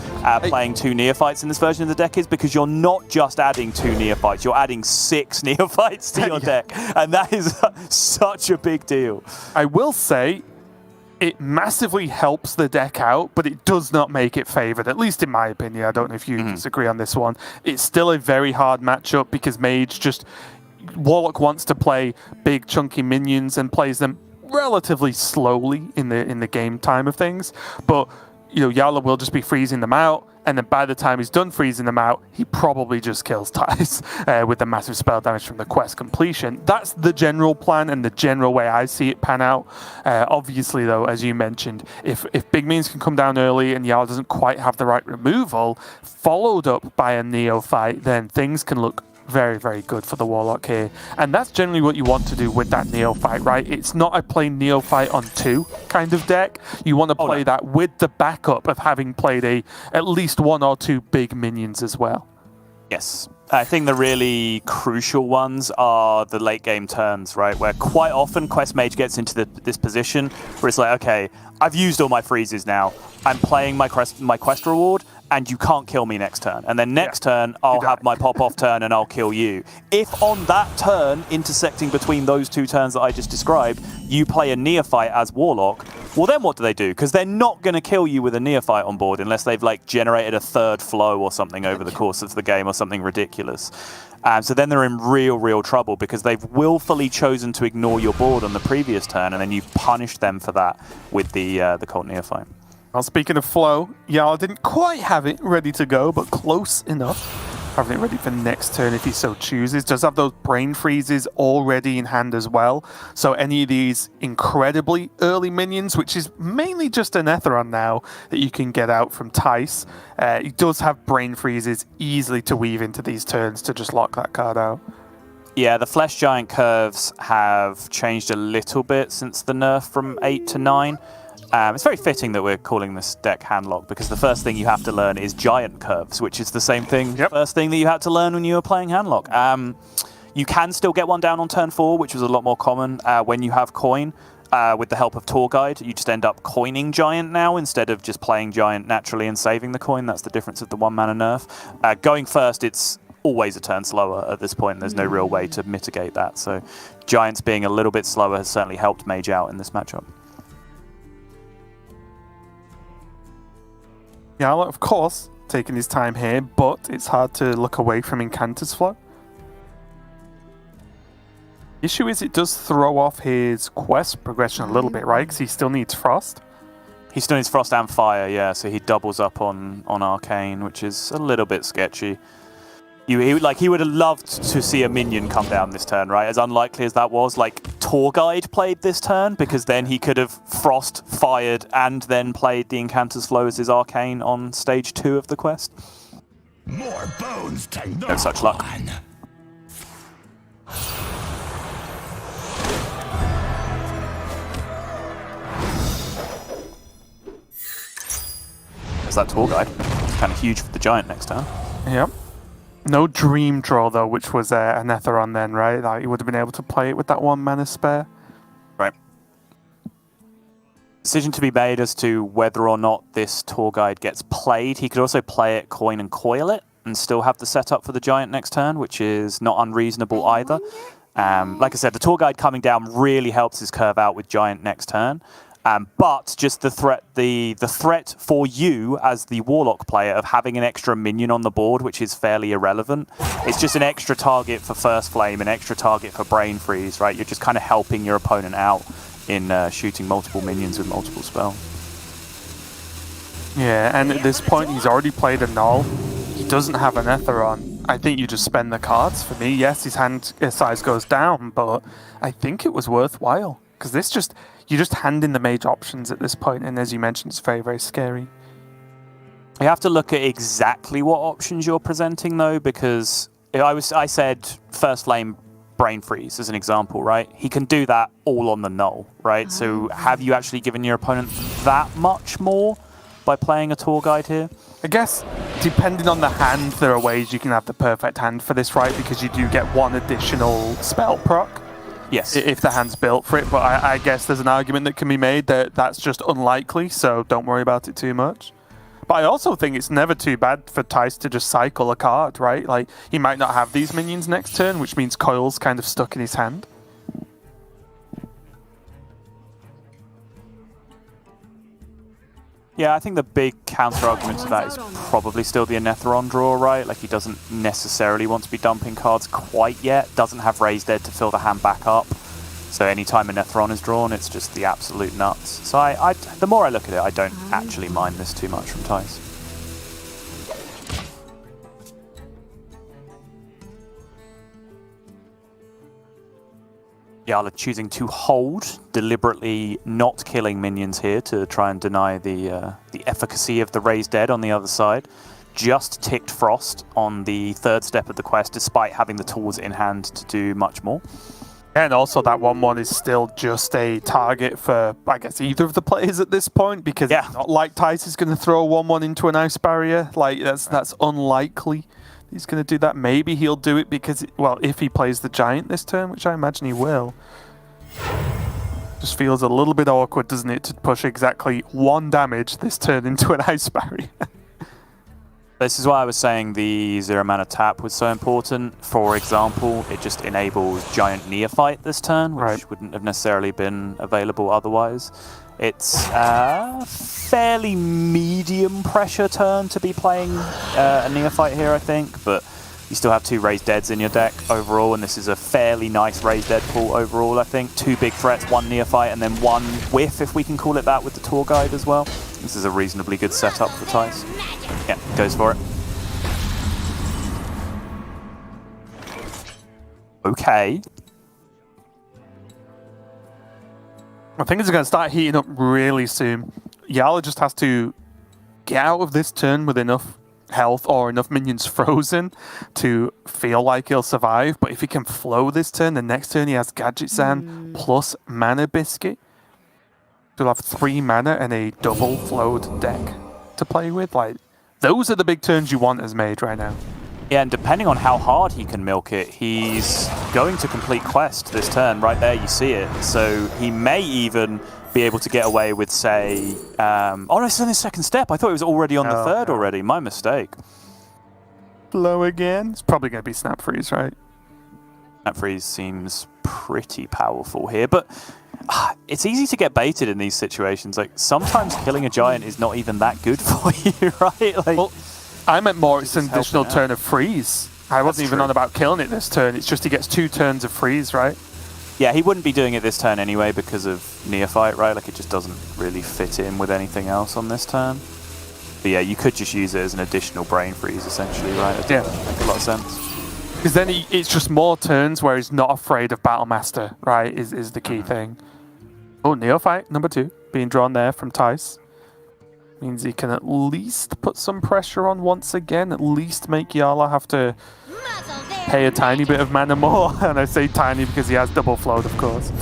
playing 2 Neophytes in this version of the deck is, because you're not just adding 2 Neophytes, you're adding 6 Neophytes to your deck. And that is such a big deal. I will say, it massively helps the deck out, but it does not make it favoured, at least in my opinion. I don't know if you disagree on this one. It's still a very hard matchup because Mage Warlock wants to play big chunky minions and plays them relatively slowly in the game time of things. But Yala will just be freezing them out, and then by the time he's done freezing them out, he probably just kills Thijs with the massive spell damage from the quest completion. That's the general plan and the general way I see it pan out. Obviously, though, as you mentioned, if big minions can come down early and Yala doesn't quite have the right removal, followed up by a Neophyte, then things can look very, very good for the Warlock here. And that's generally what you want to do with that Neophyte, right? It's not a play Neophyte on 2 kind of deck. You want to play that with the backup of having played at least 1 or 2 big minions as well. Yes. I think the really crucial ones are the late game turns, right? Where quite often Quest Mage gets into this position where it's like, okay, I've used all my freezes now. I'm playing my quest reward, and you can't kill me next turn. And then next turn, I'll have my pop-off turn and I'll kill you. If on that turn, intersecting between those 2 turns that I just described, you play a Neophyte as Warlock, well then what do they do? Because they're not going to kill you with a Neophyte on board unless they've generated a 3rd flow or something over the course of the game or something ridiculous. So then they're in real trouble because they've willfully chosen to ignore your board on the previous turn, and then you've punished them for that with the Cult Neophyte. Well, speaking of flow, Yala didn't quite have it ready to go, but close enough. Having it ready for next turn if he so chooses. Does have those brain freezes already in hand as well. So any of these incredibly early minions, which is mainly just an Etheron now that you can get out from Thijs, he does have brain freezes easily to weave into these turns to just lock that card out. Yeah, the Flesh Giant curves have changed a little bit since the nerf from 8 to 9. It's very fitting that we're calling this deck Handlock, because the first thing you have to learn is Giant Curves, which is the same thing, first thing that you had to learn when you were playing Handlock. You can still get one down on turn 4, which was a lot more common when you have Coin. With the help of Tour Guide, you just end up coining Giant now instead of just playing Giant naturally and saving the coin. That's the difference of the 1-mana nerf. Going first, it's always a turn slower at this point. There's no real way to mitigate that. So Giants being a little bit slower has certainly helped Mage out in this matchup. Yala, of course, taking his time here, but it's hard to look away from Incanter's Flow. The issue is it does throw off his quest progression a little bit, right? Because he still needs Frost. He still needs Frost and Fire, yeah, so he doubles up on Arcane, which is a little bit sketchy. He would have loved to see a minion come down this turn, right? As unlikely as that was, Tour Guide played this turn, because then he could have Frost, Fired, and then played the Incanter's Flow as his Arcane on stage 2 of the quest. More bones to no No such luck. one. There's that Tour Guide. It's kind of huge for the Giant next turn. Yep. No Dream Draw, though, which was an Etheron then, right? He would have been able to play it with that 1 mana spare. Right. Decision to be made as to whether or not this Tour Guide gets played. He could also play it, coin and coil it, and still have the setup for the Giant next turn, which is not unreasonable either. Like I said, the Tour Guide coming down really helps his curve out with Giant next turn. But just the threat for you as the Warlock player of having an extra minion on the board, which is fairly irrelevant. It's just an extra target for First Flame, an extra target for Brain Freeze, right? You're just kind of helping your opponent out in shooting multiple minions with multiple spells. Yeah, and at this point, he's already played a Null. He doesn't have an Etheron. I think you just spend the cards for me. Yes, his hand size goes down, but I think it was worthwhile. Because you're just handing the Mage options at this point, and as you mentioned, it's very, very scary. You have to look at exactly what options you're presenting, though, because I said First Flame, Brain Freeze as an example, right? He can do that all on the Null, right? So have you actually given your opponent that much more by playing a Tour Guide here. I guess, depending on the hand, there are ways you can have the perfect hand for this, right? Because you do get one additional spell proc. Yes. If the hand's built for it, but I guess there's an argument that can be made that that's just unlikely, so don't worry about it too much. But I also think it's never too bad for Thijs to just cycle a card, right? Like, he might not have these minions next turn, which means Coil's kind of stuck in his hand. Yeah, I think the big counter-argument to that is probably still the Anetheron draw, right? Like, he doesn't necessarily want to be dumping cards quite yet, doesn't have Raise Dead to fill the hand back up. So anytime Anetheron is drawn, it's just the absolute nuts. So the more I look at it, I don't actually mind this too much from Thijs. Yala choosing to hold, deliberately not killing minions here to try and deny the efficacy of the Raised Dead on the other side. Just ticked Frost on the third step of the quest, despite having the tools in hand to do much more. And also that 1/1 is still just a target for, I guess, either of the players at this point, because it's not like Thijs is going to throw a 1/1 into an ice barrier. Like, that's unlikely. He's going to do that. Maybe he'll do it because, well, if he plays the Giant this turn, which I imagine he will. Just feels a little bit awkward, doesn't it, to push exactly 1 damage this turn into an ice barrier. This is why I was saying the 0 mana tap was so important. For example, it just enables Giant Neophyte this turn, which wouldn't have necessarily been available otherwise. It's a fairly medium pressure turn to be playing a Neophyte here, I think, but you still have 2 Raised Deads in your deck overall, and this is a fairly nice Raised Dead pool overall, I think. 2 big threats, 1 Neophyte, and then 1 whiff, if we can call it that, with the Tour Guide as well. This is a reasonably good setup for Thijs. Yeah, goes for it. Okay. I think it's going to start heating up really soon. Yala just has to get out of this turn with enough health or enough minions frozen to feel like he'll survive. But if he can flow this turn, the next turn he has Gadget Sand plus Mana Biscuit. He'll have 3 mana and a double flowed deck to play with. Like, those are the big turns you want as Mage right now. Yeah, and depending on how hard he can milk it, he's going to complete quest this turn. Right there, you see it. So he may even be able to get away with, say... oh, no, it's on his second step. I thought it was already on the third already. My mistake. Flow again. It's probably going to be Snap Freeze, right? Snap Freeze seems pretty powerful here, but it's easy to get baited in these situations. Like, sometimes killing a Giant is not even that good for you, right? Like, well, I meant more it's an additional turn of freeze. I wasn't even on about killing it this turn. It's just he gets 2 turns of freeze, right? Yeah, he wouldn't be doing it this turn anyway because of Neophyte, right? Like, it just doesn't really fit in with anything else on this turn. But yeah, you could just use it as an additional brain freeze, essentially, right? It does make a lot of sense. Because then it's just more turns where he's not afraid of Battlemaster, right, is the key thing. Oh, Neophyte, number 2, being drawn there from Thijs. Means he can at least put some pressure on once again, at least make Yala have to pay a tiny bit of mana more. And I say tiny because he has double flowed, of course.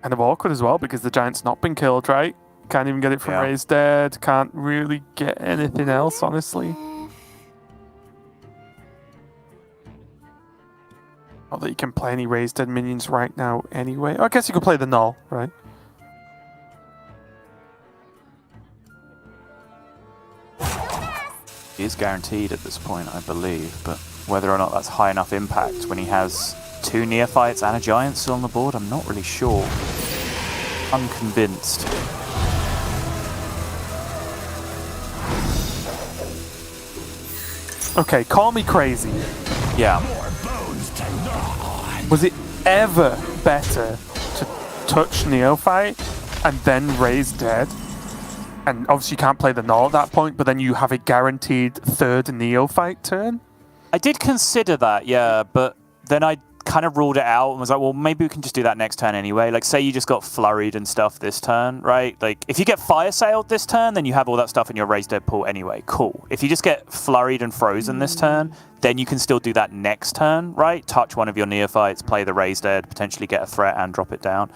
Kind of awkward as well because the Giant's not been killed, right? Can't even get it from Raised Dead. Can't really get anything else, honestly. Not that you can play any Raised Dead minions right now anyway. I guess you could play the Null, right? He is guaranteed at this point, I believe, but whether or not that's high enough impact when he has 2 Neophytes and a Giant still on the board, I'm not really sure. Unconvinced. Okay, call me crazy. Yeah. Was it ever better to touch Neophyte and then Raise Dead? And obviously you can't play the Null at that point, but then you have a guaranteed 3rd Neophyte turn? I did consider that, yeah, but then I kind of ruled it out and was like, well, maybe we can just do that next turn anyway. Like, say you just got flurried and stuff this turn, right? Like, if you get fire sailed this turn, then you have all that stuff in your raised dead pool anyway. Cool. If you just get flurried and frozen this turn, then you can still do that next turn, right? Touch one of your neophytes, play the raised dead, potentially get a threat and drop it down.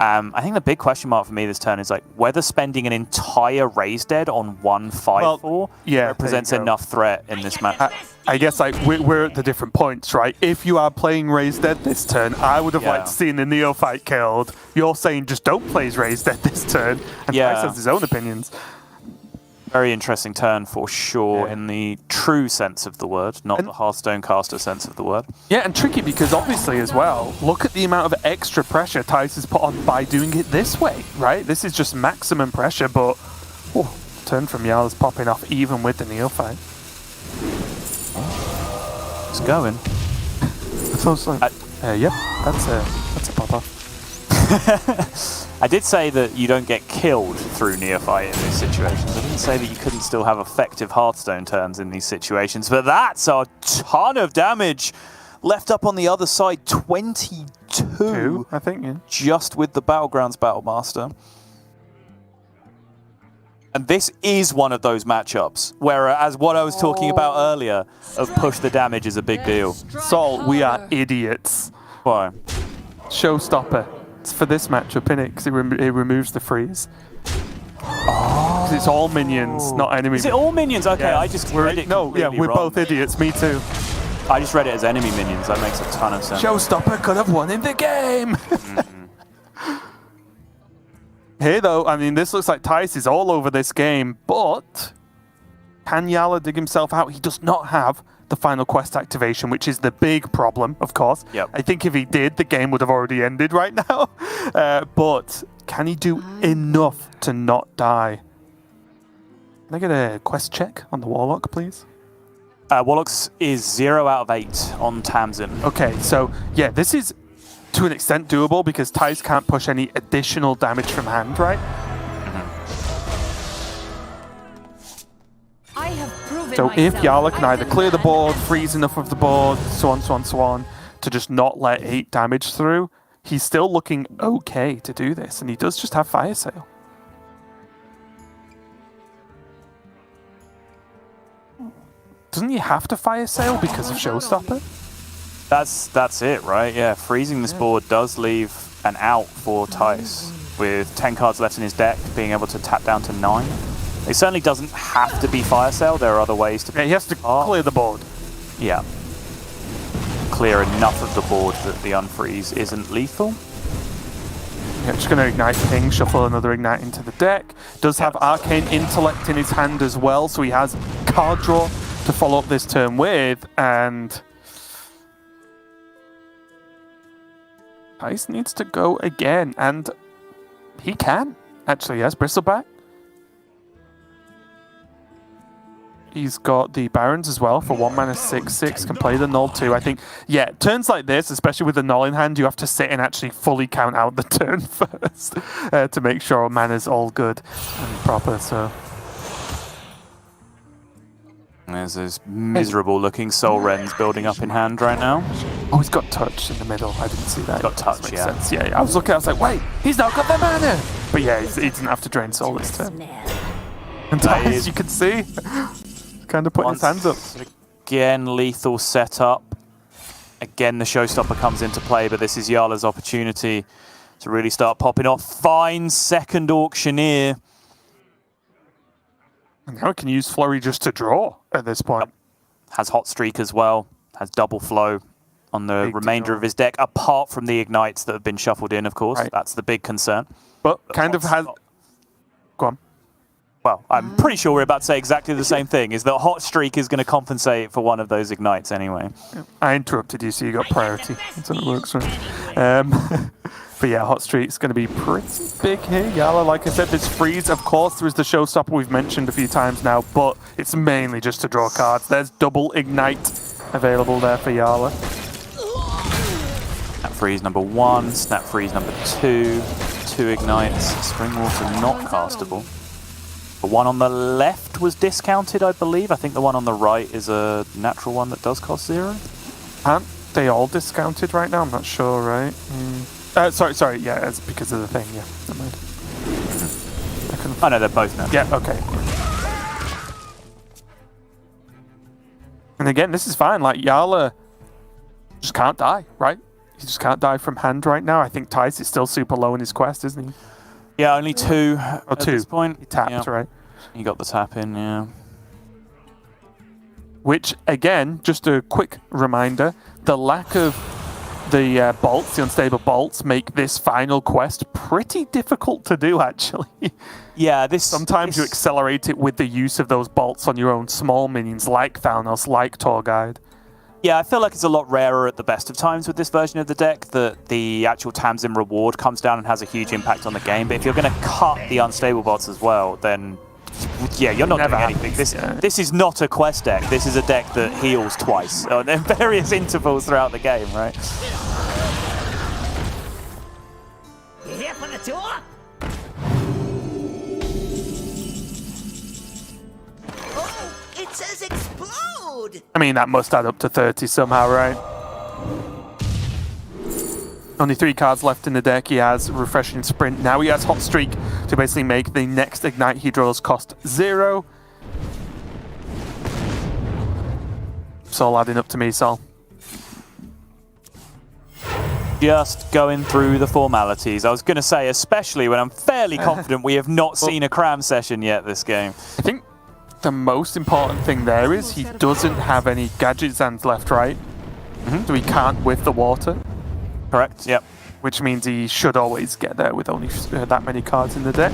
I think the big question mark for me this turn is like whether spending an entire raised dead on 1/5/4 represents enough threat in this match. I guess like we're at the different points, right? If you are playing raised dead this turn, I would have liked to see the neophyte killed. You're saying just don't play raised dead this turn, and Thijs has his own opinions. Very interesting turn for sure in the true sense of the word, not the Hearthstone caster sense of the word. Yeah, and tricky because obviously as well, look at the amount of extra pressure Thijs has put on by doing it this way, right? This is just maximum pressure, but turn from Yala's popping off even with the neophyte. It's going. Yep, that's a pop off. I did say that you don't get killed through neophyte in these situations. I didn't say that you couldn't still have effective Hearthstone turns in these situations, but that's a ton of damage left up on the other side. 22, I think, just with the Battlegrounds Battlemaster. And this is one of those matchups, whereas what I was talking about earlier of push the damage is a big deal. Sol, we are idiots. Why? Showstopper. It's for this matchup, innit? Because it removes the freeze. Because it's all minions, not enemy. Is it all minions? Okay, I just read it completely we're wrong. both idiots. Me too. I just read it as enemy minions. That makes a ton of sense. Showstopper could have won in the game. Here, though, I mean, this looks like Thijs is all over this game, but can Yala dig himself out? He does not have the final quest activation, which is the big problem, of course. Yep. I think if he did, the game would have already ended right now. But can he do enough to not die? Can I get a quest check on the Warlock, please? Warlock's is 0 out of 8 on Tamsin. Okay, so yeah, this is to an extent doable because Thijs can't push any additional damage from hand, right? I have proven So if myself. Jarla can either clear the board, freeze enough of the board, so on, to just not let 8 damage through, he's still looking okay to do this, and he does just have Fire Sale. Doesn't he have to Fire Sale because of Showstopper? That's it, right? Yeah, freezing this board does leave an out for Thijs, with 10 cards left in his deck, being able to tap down to 9. It certainly doesn't have to be Fire Sale. There are other ways to... Yeah, he has to clear the board. Yeah. Clear enough of the board that the unfreeze isn't lethal. Yeah, just going to Ignite Ping, shuffle another Ignite into the deck. Does have Arcane Intellect in his hand as well, so he has card draw to follow up this turn with, and Thijs needs to go again, and he can. Actually, yes, Bristleback. He's got the Barons as well for 1 mana 6/6, can play the Null too. I think, yeah, turns like this, especially with the Null in hand, you have to sit and actually fully count out the turn first to make sure mana's all good and proper, so. There's those miserable looking Soul Rens building up in hand right now. Oh, he's got touch in the middle. I didn't see that. Got touch, makes yeah. sense. Yeah, I was looking, I was like, wait, he's not got the mana! But yeah, he doesn't have to drain Soul this turn. And Thijs, you can see, kind of putting his hands up. Again, lethal setup. Again, the Showstopper comes into play, but this is Jarla's opportunity to really start popping off. Fine second Auctioneer. And now he can use Flurry just to draw at this point. Yep. Has Hot Streak as well. Has double flow on the remainder of his deck, apart from the Ignites that have been shuffled in, of course. Right. That's the big concern. But kind of has... Go on. Well, I'm pretty sure we're about to say exactly the same thing, is that Hot Streak is going to compensate for one of those Ignites anyway. I interrupted you, so you got priority. That's how it works, right? But yeah, Hot Streak's going to be pretty big here. Yala, like I said, this freeze, of course, there is the Showstopper we've mentioned a few times now, but it's mainly just to draw cards. There's double Ignite available there for Yala. Snap Freeze number 1, Snap Freeze number 2, 2 Ignites, Spring Water not castable. The one on the left was discounted, I believe. I think the one on the right is a natural one that does cost 0. they all discounted right now? I'm not sure, right? Sorry, yeah, it's because of the thing, yeah. Never mind. Oh no, they're both now. Yeah, okay. And again, this is fine. Like, Yala just can't die, right? He just can't die from hand right now. I think Thijs is still super low in his quest, isn't he? Yeah, only 2 at this point. He tapped, yeah. right? He got the tap in, yeah. Which, again, just a quick reminder, the lack of the bolts, the unstable bolts, make this final quest pretty difficult to do, actually. Yeah, Sometimes you accelerate it with the use of those bolts on your own small minions, like Thanos, like Tour Guide. Yeah, I feel like it's a lot rarer at the best of times with this version of the deck that the actual Tamsin reward comes down and has a huge impact on the game. But if you're going to cut the unstable bots as well, then yeah, you're not doing anything. This is not a quest deck. This is a deck that heals twice at various intervals throughout the game, right? You here for the tour? Oh, it says explode! I mean, that must add up to 30 somehow, right? Only 3 cards left in the deck. He has Refreshing Sprint. Now he has Hot Streak to basically make the next Ignite Hydros cost 0. It's all adding up to me, Sol. Just going through the formalities. I was going to say, especially when I'm fairly confident we have not seen a cram session yet this game. I think the most important thing there is he doesn't have any gadget Zans left, right? So he can't whiff the water. Correct, yep. Which means he should always get there with only that many cards in the deck.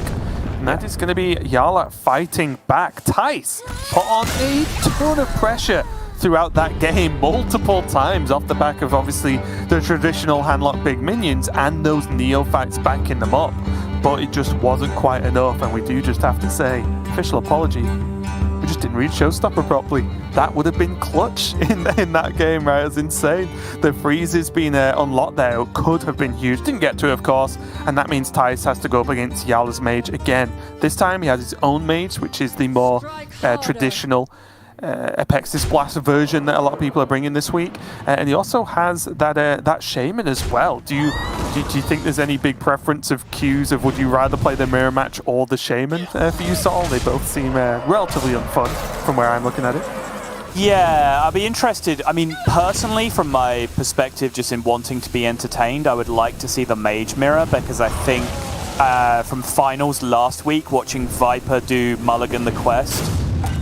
And that is going to be Yala fighting back. Thijs put on a ton of pressure throughout that game multiple times off the back of obviously the traditional handlock big minions and those neophytes backing them up. But it just wasn't quite enough, and we do just have to say, official apology, we just didn't read Showstopper properly. That would have been clutch in that game, right? It was insane. The freezes being unlocked there could have been huge. Didn't get to it, of course, and that means Thijs has to go up against Yala's Mage again. This time he has his own Mage, which is the more traditional Apexis Blast version that a lot of people are bringing this week, and he also has that Shaman as well. Do you think there's any big preference of queues of would you rather play the Mirror Match or the Shaman for you, Sol? They both seem relatively unfun from where I'm looking at it. Yeah, I'd be interested. I mean, personally, from my perspective, just in wanting to be entertained, I would like to see the Mage Mirror, because I think from finals last week, watching Viper do Mulligan the Quest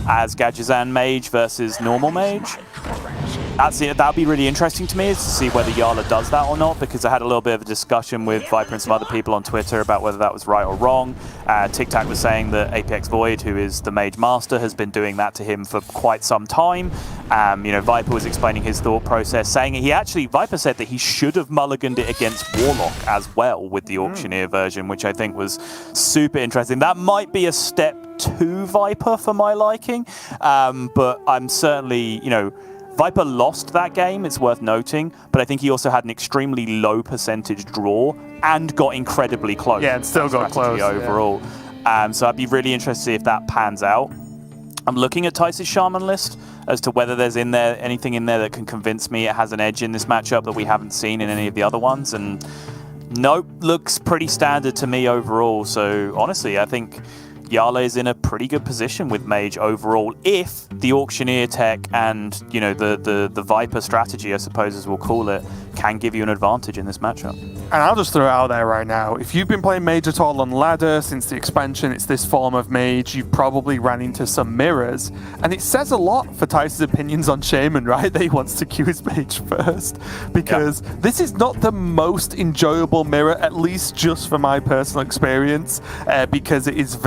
as Gadgetzan Mage versus normal Mage, that'd be really interesting to me, is to see whether Yala does that or not, because I had a little bit of a discussion with Viper and some other people on Twitter about whether that was right or wrong. Tic Tac was saying that Apex Void, who is the Mage Master, has been doing that to him for quite some time. Viper was explaining his thought process, saying Viper said that he should have mulliganed it against Warlock as well with the Auctioneer version, which I think was super interesting. That might be a step too Viper for my liking, but I'm certainly, Viper lost that game, it's worth noting, but I think he also had an extremely low percentage draw and got incredibly close. Yeah, and still got close overall. Yeah. So I'd be really interested to see if that pans out. I'm looking at Thijs' Shaman list as to whether there's anything in there that can convince me it has an edge in this matchup that we haven't seen in any of the other ones, and nope, looks pretty standard to me overall. So honestly, I think Yala is in a pretty good position with Mage overall if the Auctioneer tech and, the Viper strategy, I suppose as we'll call it, can give you an advantage in this matchup. And I'll just throw it out there right now. If you've been playing Mage at all on ladder since the expansion, it's this form of Mage, you've probably ran into some mirrors. And it says a lot for Thijs' opinions on Shaman, right? That he wants to queue his Mage first. Because this is not the most enjoyable mirror, at least just for my personal experience, because it is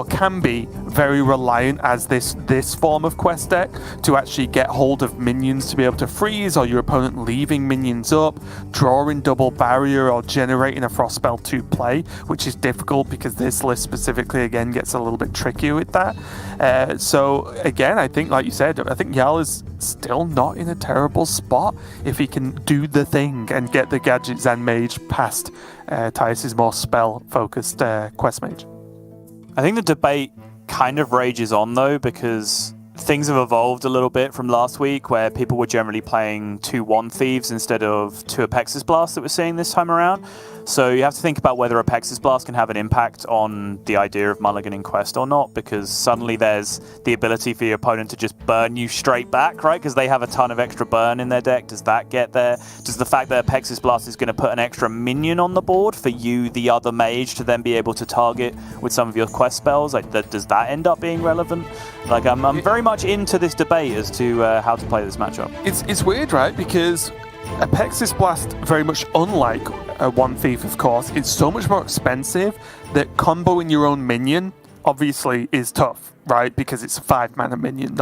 can be very reliant as this form of quest deck to actually get hold of minions to be able to freeze, or your opponent leaving minions up, drawing double barrier, or generating a frost spell to play, which is difficult because this list specifically again gets a little bit tricky with that. So again, I think, like you said, I think Yala's still not in a terrible spot if he can do the thing and get the Gadgetzan Mage past Thijs' more spell focused quest Mage. I think the debate kind of rages on, though, because things have evolved a little bit from last week, where people were generally playing 2-1 Thieves instead of 2 Apexis Blasts that we're seeing this time around. So you have to think about whether Apexis Blast can have an impact on the idea of mulliganing Quest or not, because suddenly there's the ability for your opponent to just burn you straight back, right? Because they have a ton of extra burn in their deck. Does that get there? Does the fact that Apexis Blast is going to put an extra minion on the board for you, the other mage, to then be able to target with some of your quest spells, like does that end up being relevant? Like I'm very much into this debate as to how to play this matchup. It's weird, right? Because Apexis Blast, very much unlike One Thief, of course, it's so much more expensive that comboing your own minion obviously is tough, right? Because it's a 5-mana minion,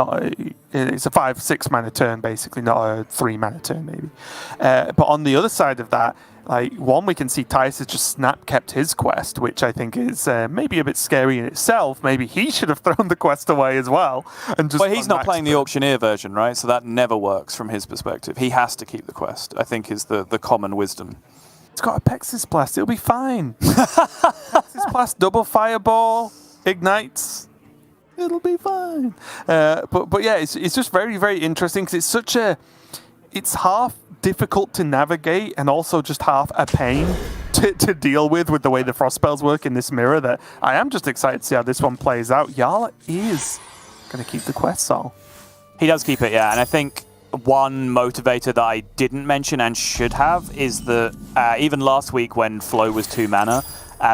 it's a 5-6 mana turn, basically, not a 3-mana turn, maybe. But on the other side of that, like, one, we can see Thijs has just snap kept his quest, which I think is maybe a bit scary in itself. Maybe he should have thrown the quest away as well. And just he's not playing the Auctioneer version, right? So that never works from his perspective. He has to keep the quest, I think, is the common wisdom. It's got a Apexis Blast. It'll be fine. Apexis Blast, double Fireball, ignites. It'll be fine. But yeah, it's just very, very interesting because it's half difficult to navigate and also just half a pain to deal with the way the frost spells work in this mirror, that I am just excited to see how this one plays out. Yala is going to keep the quest soul. He does keep it, yeah. And I think one motivator that I didn't mention and should have is that even last week when Flow was 2 mana,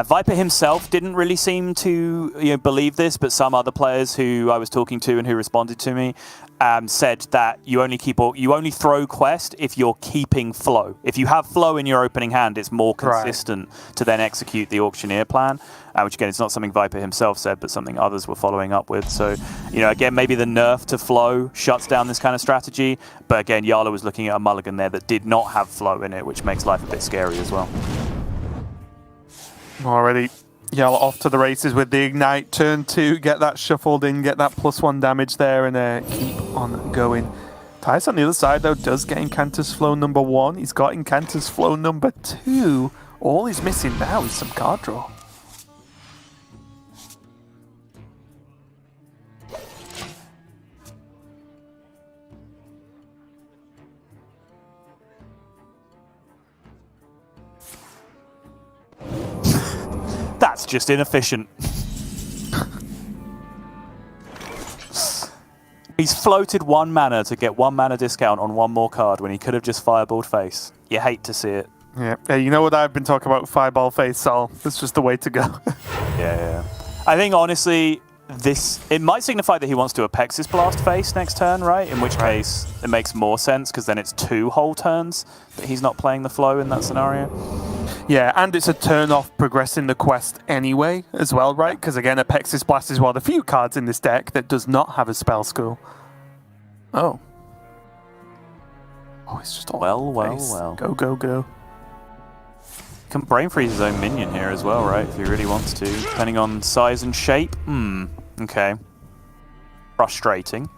Viper himself didn't really seem to believe this, but some other players who I was talking to and who responded to me said that you only throw quest if you're keeping Flow. If you have Flow in your opening hand, it's more consistent to then execute the Auctioneer plan, which again, it's not something Viper himself said, but something others were following up with. So, again, maybe the nerf to Flow shuts down this kind of strategy, but again, Yala was looking at a mulligan there that did not have Flow in it, which makes life a bit scary as well. Already, Yala off to the races with the Ignite. Turn 2, get that shuffled in, get that +1 damage there, and keep on going. Thijs on the other side, though, does get Incantus Flow number 1. He's got Incantus Flow number 2. All he's missing now is some card draw. That's just inefficient. He's floated 1 mana to get 1 mana discount on 1 more card when he could have just fireballed face. You hate to see it. Yeah. Hey, you know what I've been talking about? Fireball face, Sol. It's just the way to go. Yeah. I think, honestly, it might signify that he wants to Apexis Blast face next turn, right? In which case, it makes more sense, because then it's 2 whole turns that he's not playing the Flow in that scenario. Yeah, and it's a turn-off progressing the quest anyway, as well, right? Because again, Apexis Blast is one of the few cards in this deck that does not have a spell school. Oh. Oh, it's just all Well. Go. Can Brain Freeze his own minion here as well, right? If he really wants to, depending on size and shape. Okay. Frustrating.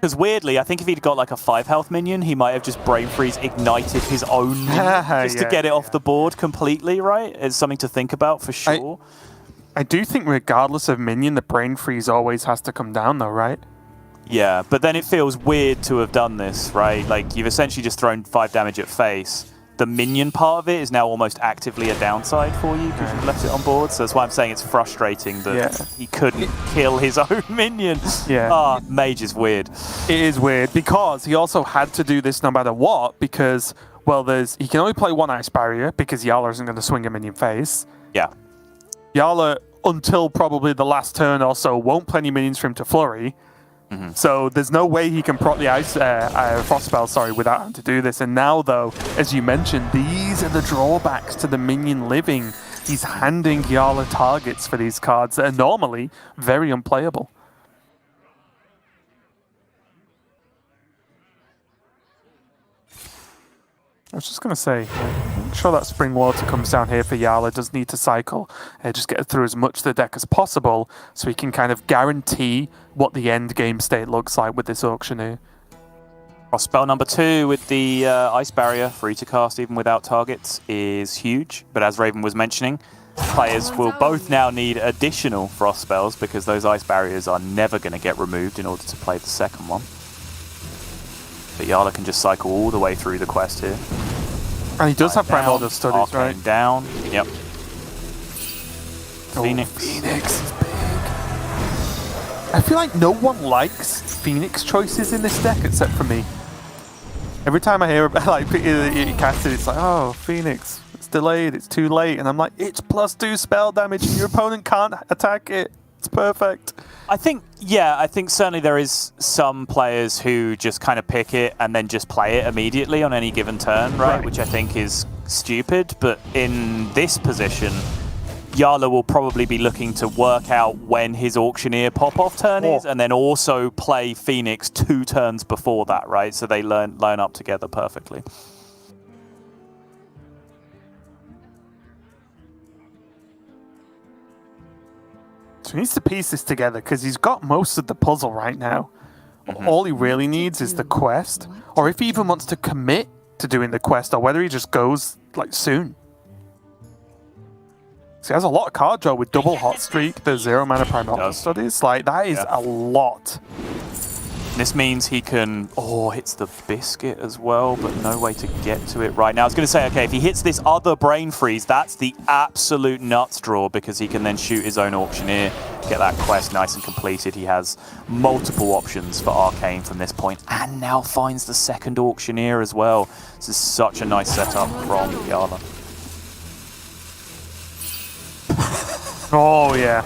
Because weirdly, I think if he'd got like a 5 health minion, he might have just Brain Freeze ignited his own minion just to get it off the board completely, right? It's something to think about for sure. I do think regardless of minion, the Brain Freeze always has to come down though, right? Yeah, but then it feels weird to have done this, right? Like, you've essentially just thrown 5 damage at face. The minion part of it is now almost actively a downside for you because you've left it on board. So that's why I'm saying it's frustrating that he couldn't kill his own minion. Yeah. Mage is weird. It is weird because he also had to do this no matter what because, well, he can only play 1 Ice Barrier because Yala isn't going to swing him in your face. Yeah. Yala, until probably the last turn or so, won't play any minions for him to flurry. So there's no way he can proc the frost spell, without having to do this. And now, though, as you mentioned, these are the drawbacks to the minion living. He's handing Yala targets for these cards that are normally very unplayable. I was just going to say, make sure that Spring Water comes down here for Yala. Does need to cycle. Just get through as much of the deck as possible so he can kind of guarantee what the end game state looks like with this Auctioneer. Frost spell number 2 with the Ice Barrier, free to cast even without targets, is huge. But as Raven was mentioning, players will both now need additional frost spells because those ice barriers are never going to get removed in order to play the second one. But Yala can just cycle all the way through the quest here. And he does have Primordial Studies, Arcane right? down. Yep. Phoenix. Phoenix is big. I feel like no one likes Phoenix choices in this deck except for me. Every time I hear about like you cast it, it's like, oh, Phoenix, it's delayed, it's too late, and I'm like, it's +2 spell damage, and your opponent can't attack it. It's perfect. I think certainly there is some players who just kind of pick it and then just play it immediately on any given turn, right? Which I think is stupid. But in this position, Yala will probably be looking to work out when his Auctioneer pop-off turn is, and then also play Phoenix 2 turns before that, right? So they line up together perfectly. So he needs to piece this together because he's got most of the puzzle right now. All he really needs is the quest, or if he even wants to commit to doing the quest, or whether he just goes like soon. So he has a lot of card draw with double Hot Streak, the 0 mana Primordial Studies. Like, that is a lot. This means he can... Oh, hits the Biscuit as well, but no way to get to it right now. I was going to say, okay, if he hits this other Brain Freeze, that's the absolute nuts draw because he can then shoot his own Auctioneer, get that quest nice and completed. He has multiple options for Arcane from this point, and now finds the second Auctioneer as well. This is such a nice setup from Yala. Oh, yeah.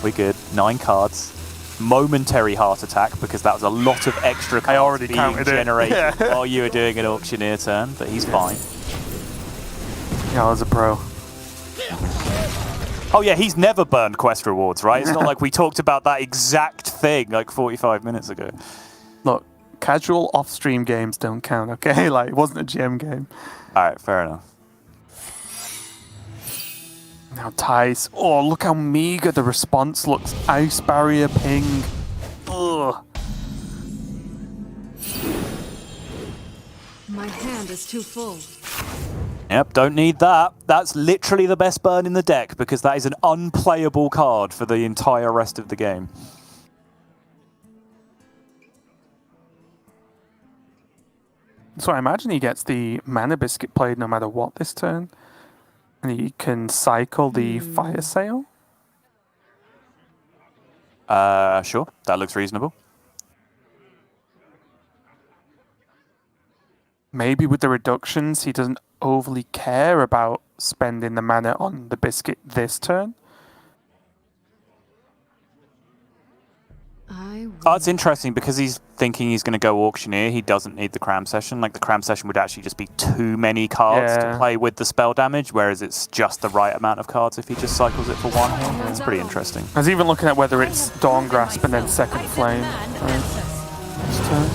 We're good. 9 cards. Momentary heart attack because that was a lot of extra cards already being generated it. while you were doing an Auctioneer turn, but he's fine. Yeah, as a pro. Oh yeah, he's never burned quest rewards, right? It's not like we talked about that exact thing like 45 minutes ago. Look, casual off-stream games don't count, okay? Like, it wasn't a GM game. Alright, fair enough. Now Thijs. Oh, look how meager the response looks. Ice barrier ping. Ugh. My hand is too full. Yep, don't need that. That's literally the best burn in the deck because that is an unplayable card for the entire rest of the game. So I imagine he gets the Mana Biscuit played no matter what this turn. And he can cycle the Fire Sale. Sure. That looks reasonable. Maybe with the reductions, he doesn't overly care about spending the mana on the Biscuit this turn. Oh, it's interesting because he's thinking he's going to go Auctioneer. He doesn't need the Cram Session. Like, the Cram Session would actually just be too many cards to play with the spell damage, whereas it's just the right amount of cards if he just cycles it for one. It's pretty interesting. I was even looking at whether it's Dawn Grasp and then Second Flame. Right. This turn.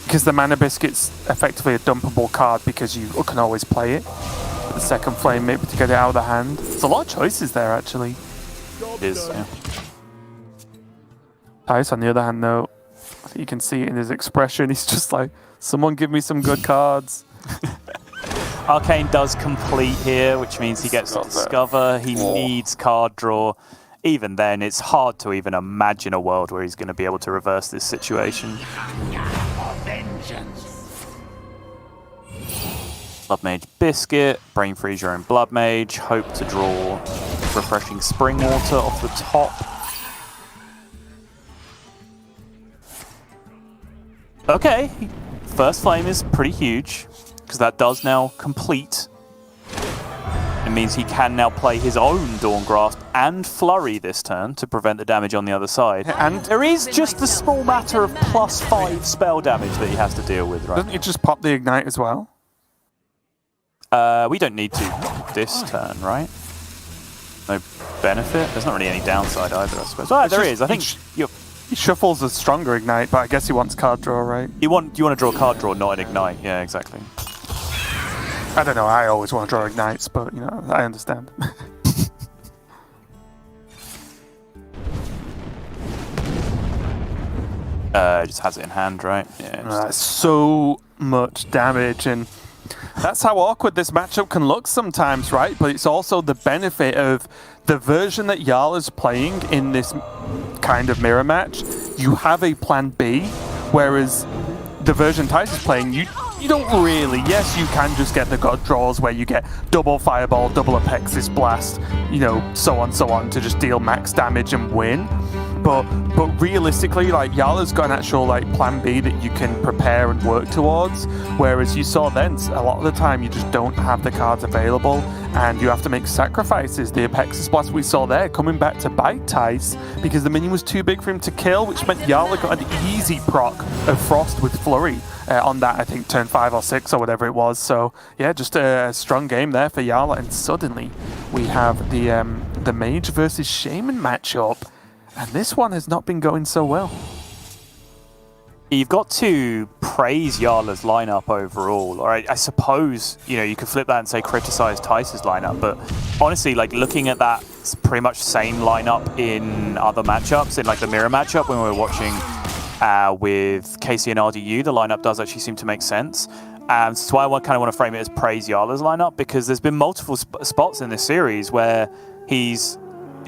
Because the Mana Biscuit's effectively a dumpable card because you can always play it. The Second Flame maybe to get it out of the hand. There's a lot of choices there, actually. It is, yeah. Thijs, on the other hand, though, you can see it in his expression. He's just like, someone give me some good cards. Arcane does complete here, which means he gets to Discover. He needs card draw. Even then, it's hard to even imagine a world where he's going to be able to reverse this situation. Blood Mage Biscuit, Brain Freeze your own Blood Mage, hope to draw Refreshing Spring Water off the top. Okay, First Flame is pretty huge, because that does now complete. It means he can now play his own Dawn Grasp and Flurry this turn to prevent the damage on the other side. And there is just the small matter of +5 spell damage that he has to deal with, right? Doesn't he just pop the Ignite as well? We don't need to this turn, right? No benefit? There's not really any downside either, I suppose. Oh, there is. I think he shuffles a stronger Ignite, but I guess he wants card draw, right? You want to draw card draw, not an Ignite. Yeah, exactly. I don't know. I always want to draw Ignites, but, you know, I understand. Just has it in hand, right? Yeah. So much damage, and that's how awkward this matchup can look sometimes, right? But it's also the benefit of the version that Yala's playing in this kind of mirror match. You have a plan B, whereas the version Thijs is playing, you don't really. Yes, you can just get the god draws where you get double fireball, double apexis blast, you know, so on to just deal max damage and win. But realistically, like, Yala's got an actual like plan B that you can prepare and work towards. Whereas you saw then, a lot of the time you just don't have the cards available and you have to make sacrifices. The apexis blast we saw there coming back to bite Thijs because the minion was too big for him to kill, which meant Yala got an easy proc of Frost with Flurry on that, I think, turn 5 or 6 or whatever it was. So yeah, just a strong game there for Yala, and suddenly we have the Mage versus Shaman matchup. And this one has not been going so well. You've got to praise Jarla's lineup overall. All right, I suppose, you know, you could flip that and say criticize Thijs' lineup, but honestly, like, looking at that pretty much same lineup in other matchups, in like the mirror matchup when we were watching with KC and RDU, the lineup does actually seem to make sense. So that's why I kind of want to frame it as praise Jarla's lineup, because there's been multiple spots in this series where he's,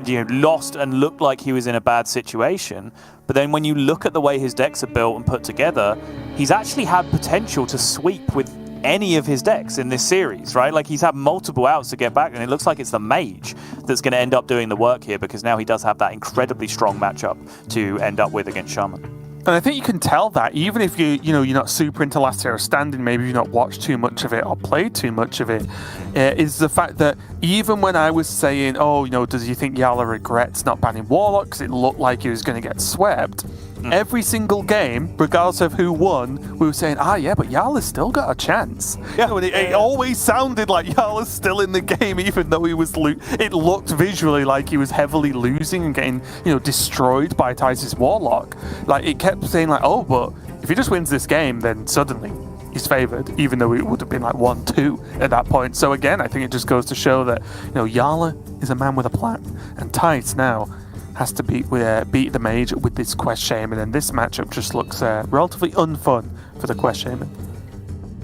you know, lost and looked like he was in a bad situation. But then when you look at the way his decks are built and put together, he's actually had potential to sweep with any of his decks in this series, right? Like, he's had multiple outs to get back, and it looks like it's the Mage that's going to end up doing the work here, because now he does have that incredibly strong matchup to end up with against Shaman. And I think you can tell that even if you're not super into Last Hero Standing, maybe you've not watched too much of it or played too much of it, is the fact that even when I was saying, oh, you know, does you think Yala regrets not banning Warlock because it looked like he was going to get swept, every single game, regardless of who won, we were saying, yeah, but Yala's still got a chance. Yeah, and it always sounded like Yala's still in the game, even though he was it looked visually like he was heavily losing and getting, you know, destroyed by Thijs' Warlock. Like, it kept saying like, oh, but if he just wins this game, then suddenly he's favored, even though it would have been like 1-2 at that point. So again, I think it just goes to show that, you know, Yala is a man with a plan, and Thijs now has to beat the Mage with this Quest Shaman, and this matchup just looks relatively unfun for the Quest Shaman.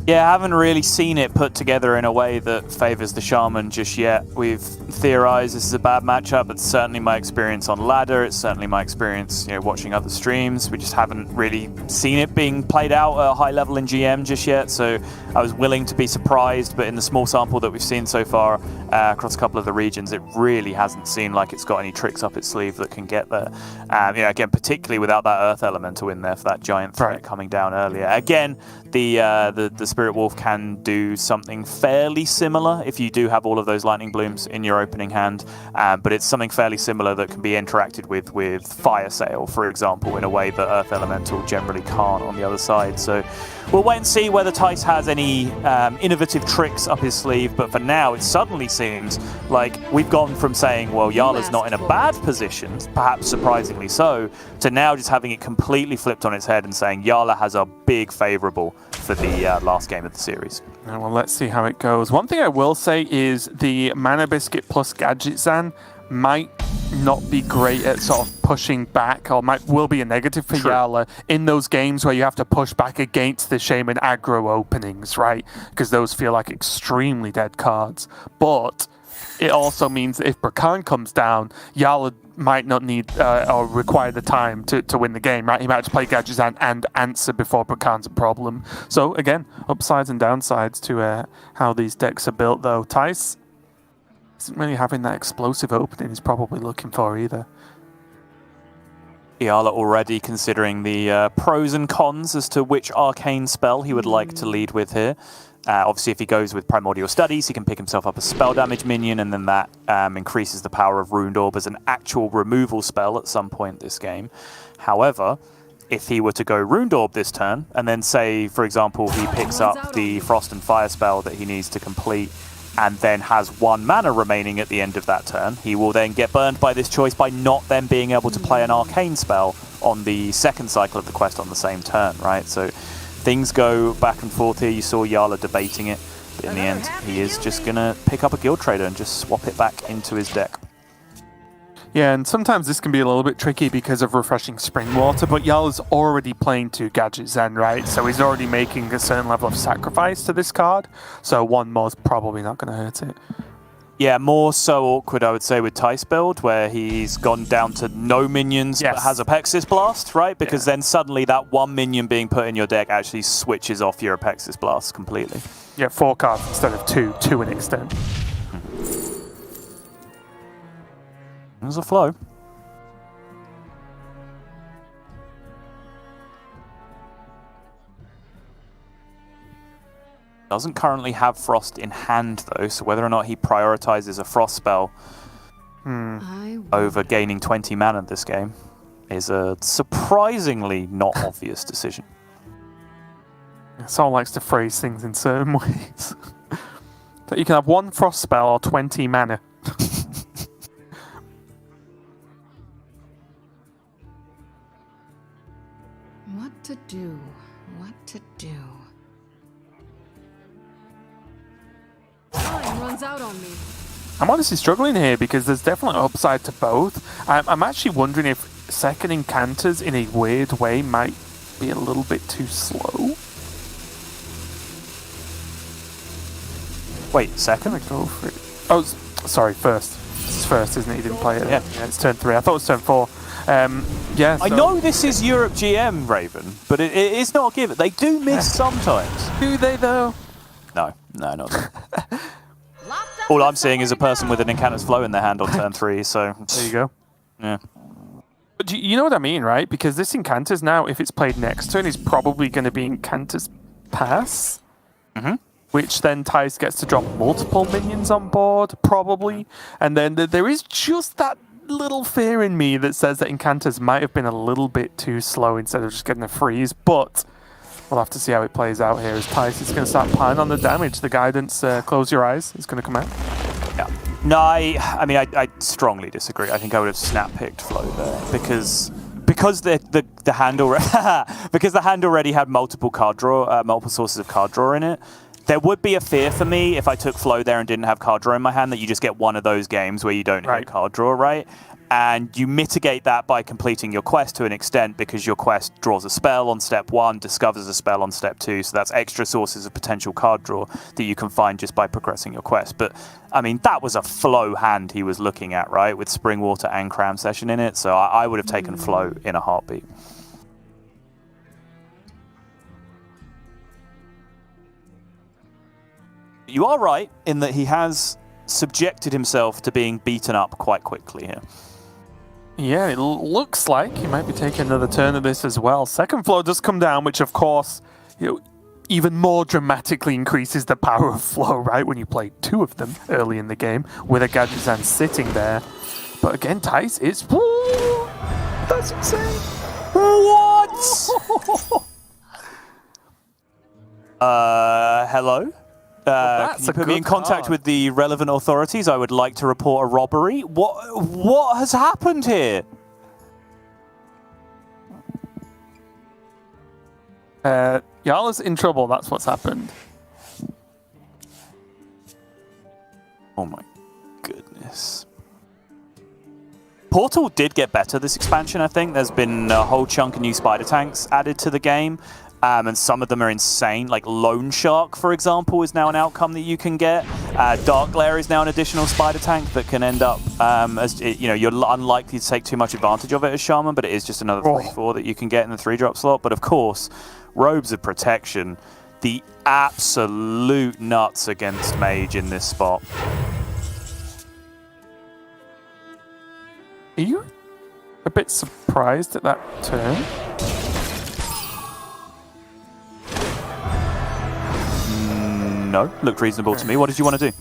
Yeah, I haven't really seen it put together in a way that favours the Shaman just yet. We've theorised this is a bad matchup. It's certainly my experience on ladder. It's certainly my experience, you know, watching other streams. We just haven't really seen it being played out at a high level in GM just yet. So I was willing to be surprised, but in the small sample that we've seen so far across a couple of the regions, it really hasn't seemed like it's got any tricks up its sleeve that can get there. You know, again, particularly without that Earth Elemental in there for that giant threat coming down earlier. Again, the Spirit Wolf can do something fairly similar if you do have all of those Lightning Blooms in your opening hand, but it's something fairly similar that can be interacted with Fire Sail, for example, in a way that Earth Elemental generally can't on the other side. So we'll wait and see whether Thijs has any innovative tricks up his sleeve, but for now it suddenly seems like we've gone from saying, well, Yala's not in a bad position, perhaps surprisingly so, to now just having it completely flipped on its head and saying Yala has a big favourable for the last game of the series. Well, let's see how it goes. One thing I will say is the Mana Biscuit plus Gadget Zan might not be great at sort of pushing back, or will be a negative for Yala in those games where you have to push back against the Shaman aggro openings, right? Because those feel like extremely dead cards. But it also means that if Brakan comes down, Yala might not need or require the time to win the game, right? He might have to play Gadgetzan and answer before Brakan's a problem. So again, upsides and downsides to how these decks are built, though. Thijs isn't really having that explosive opening he's probably looking for either. Yala already considering the pros and cons as to which arcane spell he would like to lead with here. Obviously, if he goes with Primordial Studies, he can pick himself up a spell damage minion, and then that increases the power of Runed Orb as an actual removal spell at some point this game. However, if he were to go Runed Orb this turn, and then say, for example, he picks up the Frost and Fire spell that he needs to complete, and then has 1 mana remaining at the end of that turn, he will then get burned by this choice by not then being able to play an arcane spell on the second cycle of the quest on the same turn, right? So things go back and forth here. You saw Yala debating it, but in the end, he is just going to pick up a Guild Trader and just swap it back into his deck. Yeah, and sometimes this can be a little bit tricky because of refreshing spring water, but Yala's already playing 2 gadgets then, right? So he's already making a certain level of sacrifice to this card, so 1 more is probably not going to hurt it. Yeah, more so awkward, I would say, with Thijs build, where he's gone down to no minions but has a Apexis Blast, right? Because then suddenly that 1 minion being put in your deck actually switches off your Apexis Blast completely. Yeah, 4 cards instead of 2 to an extent. There's a flow. Doesn't currently have Frost in hand, though, so whether or not he prioritizes a Frost spell over gaining 20 mana this game is a surprisingly not obvious decision. Someone likes to phrase things in certain ways. So you can have 1 Frost spell or 20 mana. What to do? What to do? Time runs out on me. I'm honestly struggling here because there's definitely upside to both. I'm actually wondering if second Incanters in a weird way might be a little bit too slow. Wait, second? I go for it. Oh, sorry, first. It's first, isn't it? You didn't play it. Yeah, it's turn 3. I thought it was turn 4. Yeah. So I know this is Europe GM, Raven, but it is not a given. They do miss sometimes. do they though? No, not that. All I'm seeing is a person with an Incanter's Flow in their hand on turn 3, so... There you go. Yeah. But you know what I mean, right? Because this Incanter's now, if it's played next turn, is probably going to be Incanter's Pass. Mm-hmm. Which then Thijs gets to drop multiple minions on board, probably. And then there is just that little fear in me that says that Incanters might have been a little bit too slow instead of just getting a freeze. But we'll have to see how it plays out here as Thijs is going to start piling on the damage. The guidance, close your eyes, is going to come out. Yeah. No, I mean, I strongly disagree. I think I would have snap-picked Flow there because the hand already because the hand already had multiple sources of card draw in it. There would be a fear for me if I took Flow there and didn't have card draw in my hand that you just get one of those games where you don't hit card draw, right? And you mitigate that by completing your quest to an extent because your quest draws a spell on step 1, discovers a spell on step 2, so that's extra sources of potential card draw that you can find just by progressing your quest. But, I mean, that was a Flow hand he was looking at, right, with Springwater and Cram Session in it, so I would have taken Flow in a heartbeat. You are right in that he has subjected himself to being beaten up quite quickly here. Yeah, it looks like he might be taking another turn of this as well. Second Flow does come down, which of course, even more dramatically increases the power of Flow, right? When you play 2 of them early in the game with a Gadgetzan sitting there. But again, Thijs is... Woo! That's insane! What? Hello? Can you put me in contact with the relevant authorities? I would like to report a robbery. What has happened here? Yala's in trouble, that's what's happened. Oh my goodness. Portal did get better this expansion, I think. There's been a whole chunk of new spider tanks added to the game. And some of them are insane. Like Loan Shark, for example, is now an outcome that you can get. Dark Glare is now an additional spider tank that can end up as you're unlikely to take too much advantage of it as Shaman, but it is just another 3/4 that you can get in the 3-drop slot. But of course, Robes of Protection, the absolute nuts against Mage in this spot. Are you a bit surprised at that turn? No, looked reasonable to me. What did you want to do?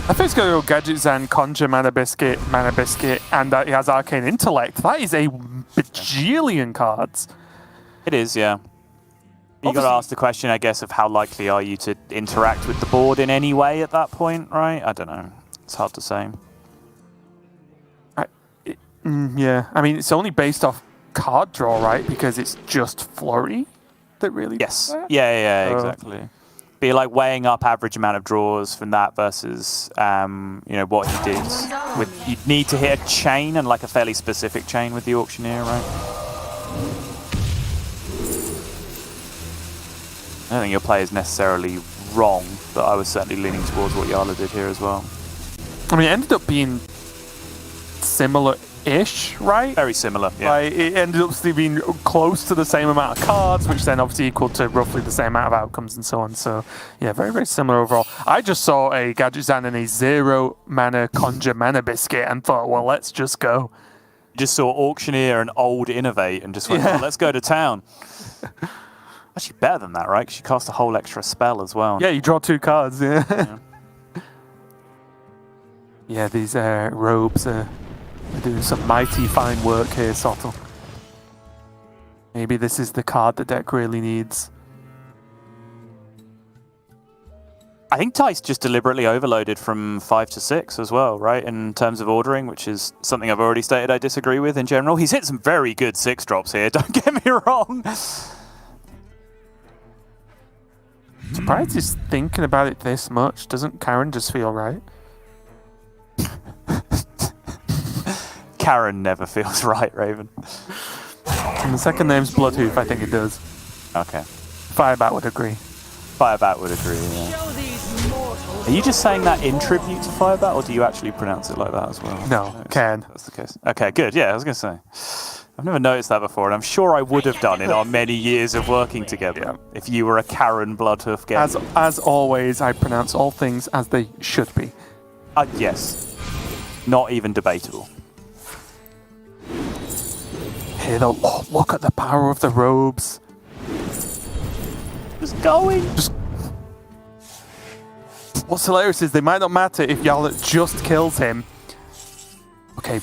I think it's going to go Gadgetzan, Conjure, Mana Biscuit, and he has Arcane Intellect. That is a bajillion cards. It is, yeah. You got to ask the question, I guess, of how likely are you to interact with the board in any way at that point, right? I don't know. It's hard to say. Yeah, I mean, it's only based off card draw, right? Because it's just Flurry that really... Yes. Yeah, exactly. Be like weighing up average amount of draws from that versus what he did. You'd need to hit a chain and like a fairly specific chain with the auctioneer, right? I don't think your play is necessarily wrong, but I was certainly leaning towards what Yala did here as well. I mean, it ended up being similar-ish, right? Very similar, yeah. Like, it ended up still being close to the same amount of cards, which then obviously equal to roughly the same amount of outcomes and so on. So, yeah, very, very similar overall. I just saw a Gadgetzan and a 0-mana Conjure Mana Biscuit and thought, well, let's just go. Just saw Auctioneer and Old Innovate and just went, well, let's go to town. Actually, better than that, right? Because you cast a whole extra spell as well. Yeah, you draw 2 cards, yeah. Yeah, these robes are doing some mighty fine work here, Sottle. Maybe this is the card the deck really needs. I think Thijs just deliberately overloaded from 5 to 6 as well, right? In terms of ordering, which is something I've already stated I disagree with in general. He's hit some very good 6-drops here, don't get me wrong. Surprised he's thinking about it this much. Doesn't Karen just feel right? Karen never feels right, Raven. And the second name's Bloodhoof, I think it does. Okay. Firebat would agree. Firebat would agree, yeah. Are you just saying that in tribute to Firebat, or do you actually pronounce it like that as well? No, Can. That's the case. Okay, good. Yeah, I was going to say. I've never noticed that before, and I'm sure I would have done in our many years of working together if you were a Karen Bloodhoof guest. As always, I pronounce all things as they should be. Yes. Not even debatable. Here though, oh, look at the power of the robes. Just going. What's hilarious is they might not matter if Yala just kills him. Okay.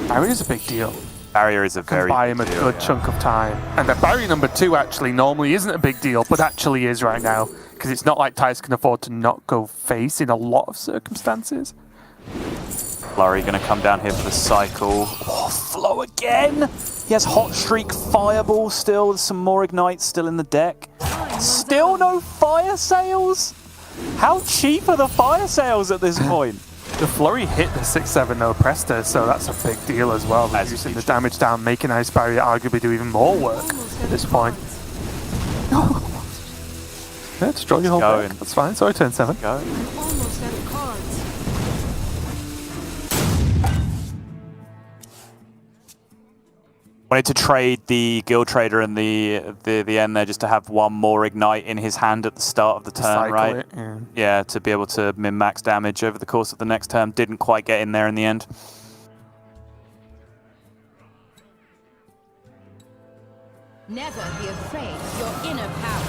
Barrier's a big deal. Barrier is a very buy him a good chunk of time. And the barrier number 2 actually normally isn't a big deal, but actually is right now. Because it's not like Thijs can afford to not go face in a lot of circumstances. Flurry going to come down here for the cycle. Oh, flow again! He has Hot Streak Fireball still, with some more Ignites still in the deck. Still no Fire Sales? How cheap are the Fire Sales at this point? The Flurry hit the 6/7 no Presta, so that's a big deal as well. Reducing the damage down, making Ice Barrier arguably do even more work at this point. Yeah, destroy your whole deck. That's fine. Sorry, turn 7. Go. Almost out of cards. Wanted to trade the Guild Trader and the end there just to have one more Ignite in his hand at the start of the turn, right? It, yeah, to be able to min-max damage over the course of the next turn. Didn't quite get in there in the end. Never be afraid of your inner power.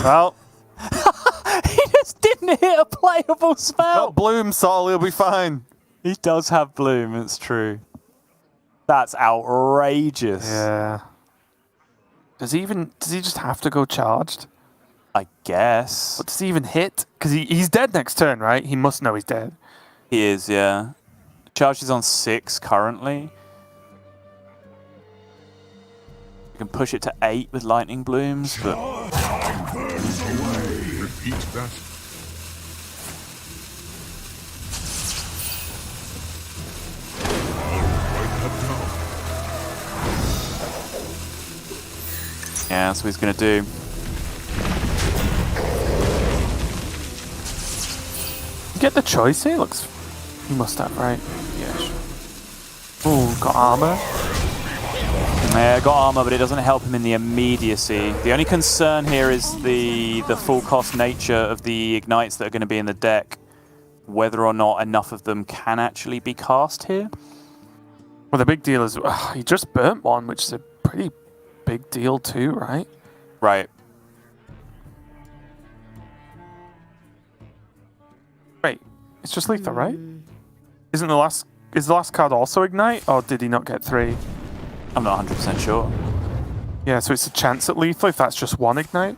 Well, he just didn't hit a playable spell. got Bloom, Sol, he'll be fine. He does have Bloom, it's true. That's outrageous. Yeah. Does he just have to go charged? I guess. But does he even hit? Because he's dead next turn, right? He must know he's dead. He is, yeah. Charge is on 6 currently. You can push it to 8 with Lightning Blooms, but... Burns away. Repeat that. Yeah, that's what he's going to do. Get the choice here? Looks... He must have, right? Yeah, sure. Ooh, got armor. Yeah, got armor, but it doesn't help him in the immediacy. The only concern here is the full cost nature of the Ignites that are going to be in the deck. Whether or not enough of them can actually be cast here. Well, the big deal is he just burnt one, which is a pretty big deal too, right? Right. Wait, it's just lethal, right? Is the last card also Ignite, or did he not get 3? I'm not 100% sure. Yeah, so it's a chance at lethal if that's just one Ignite.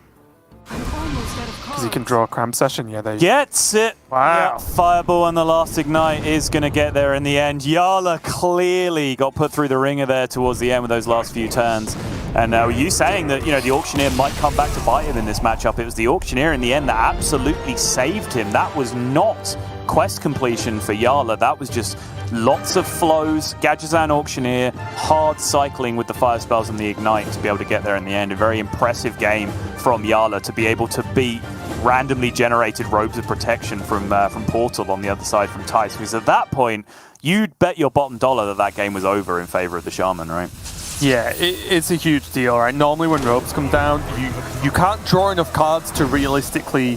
Because he can draw a Cram Session. Yeah, there you go. Gets it. Wow. Yeah, Fireball on the last Ignite is going to get there in the end. Yala clearly got put through the ringer there towards the end with those last few turns. And you saying that, the Auctioneer might come back to bite him in this matchup. It was the Auctioneer in the end that absolutely saved him. That was not quest completion for Yala. That was just lots of flows, Gadgetzan Auctioneer, hard cycling with the fire spells and the ignite to be able to get there in the end. A very impressive game from Yala to be able to beat randomly generated robes of protection from Portal on the other side from Thijs. Because at that point, you'd bet your bottom dollar that game was over in favor of the Shaman, right? Yeah, it's a huge deal, right? Normally when robes come down, you can't draw enough cards to realistically,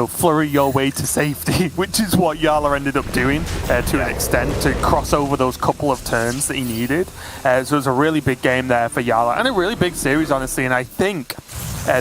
flurry your way to safety, which is what Jarla ended up doing to an extent, to cross over those couple of turns that he needed. So it was a really big game there for Jarla, and a really big series, honestly, and I think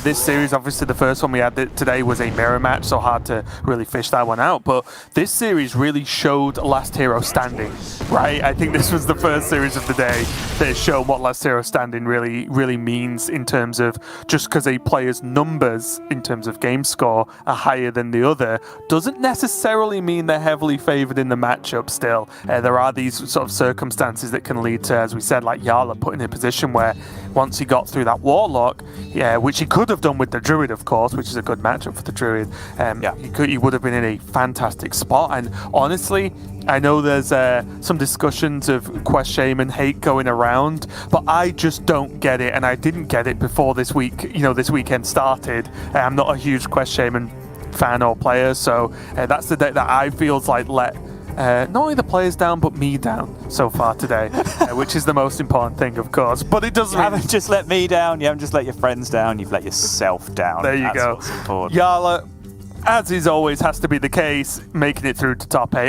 this series, obviously the first one we had today was a mirror match, so hard to really fish that one out, but this series really showed last hero standing, right? I think this was the first series of the day that showed what last hero standing really means, in terms of just because a player's numbers in terms of game score are higher than the other doesn't necessarily mean they're heavily favored in the matchup still. There are these sort of circumstances that can lead to, as we said, like Jarla put in a position where once he got through that Warlock, which he could have done with the Druid, of course, which is a good matchup for the Druid, he would have been in a fantastic spot. And honestly, I know there's some discussions of Quest Shaman hate going around, but I just don't get it, and I didn't get it before this week, this weekend started. I'm not a huge Quest Shaman fan or player, so that's the deck that I feels like let not only the players down, but me down so far today, which is the most important thing, of course. But it doesn't. You haven't just let me down. You haven't just let your friends down. You've let yourself down. There you That's go. what's important. Yala, as is always has to be the case, making it through to top 8.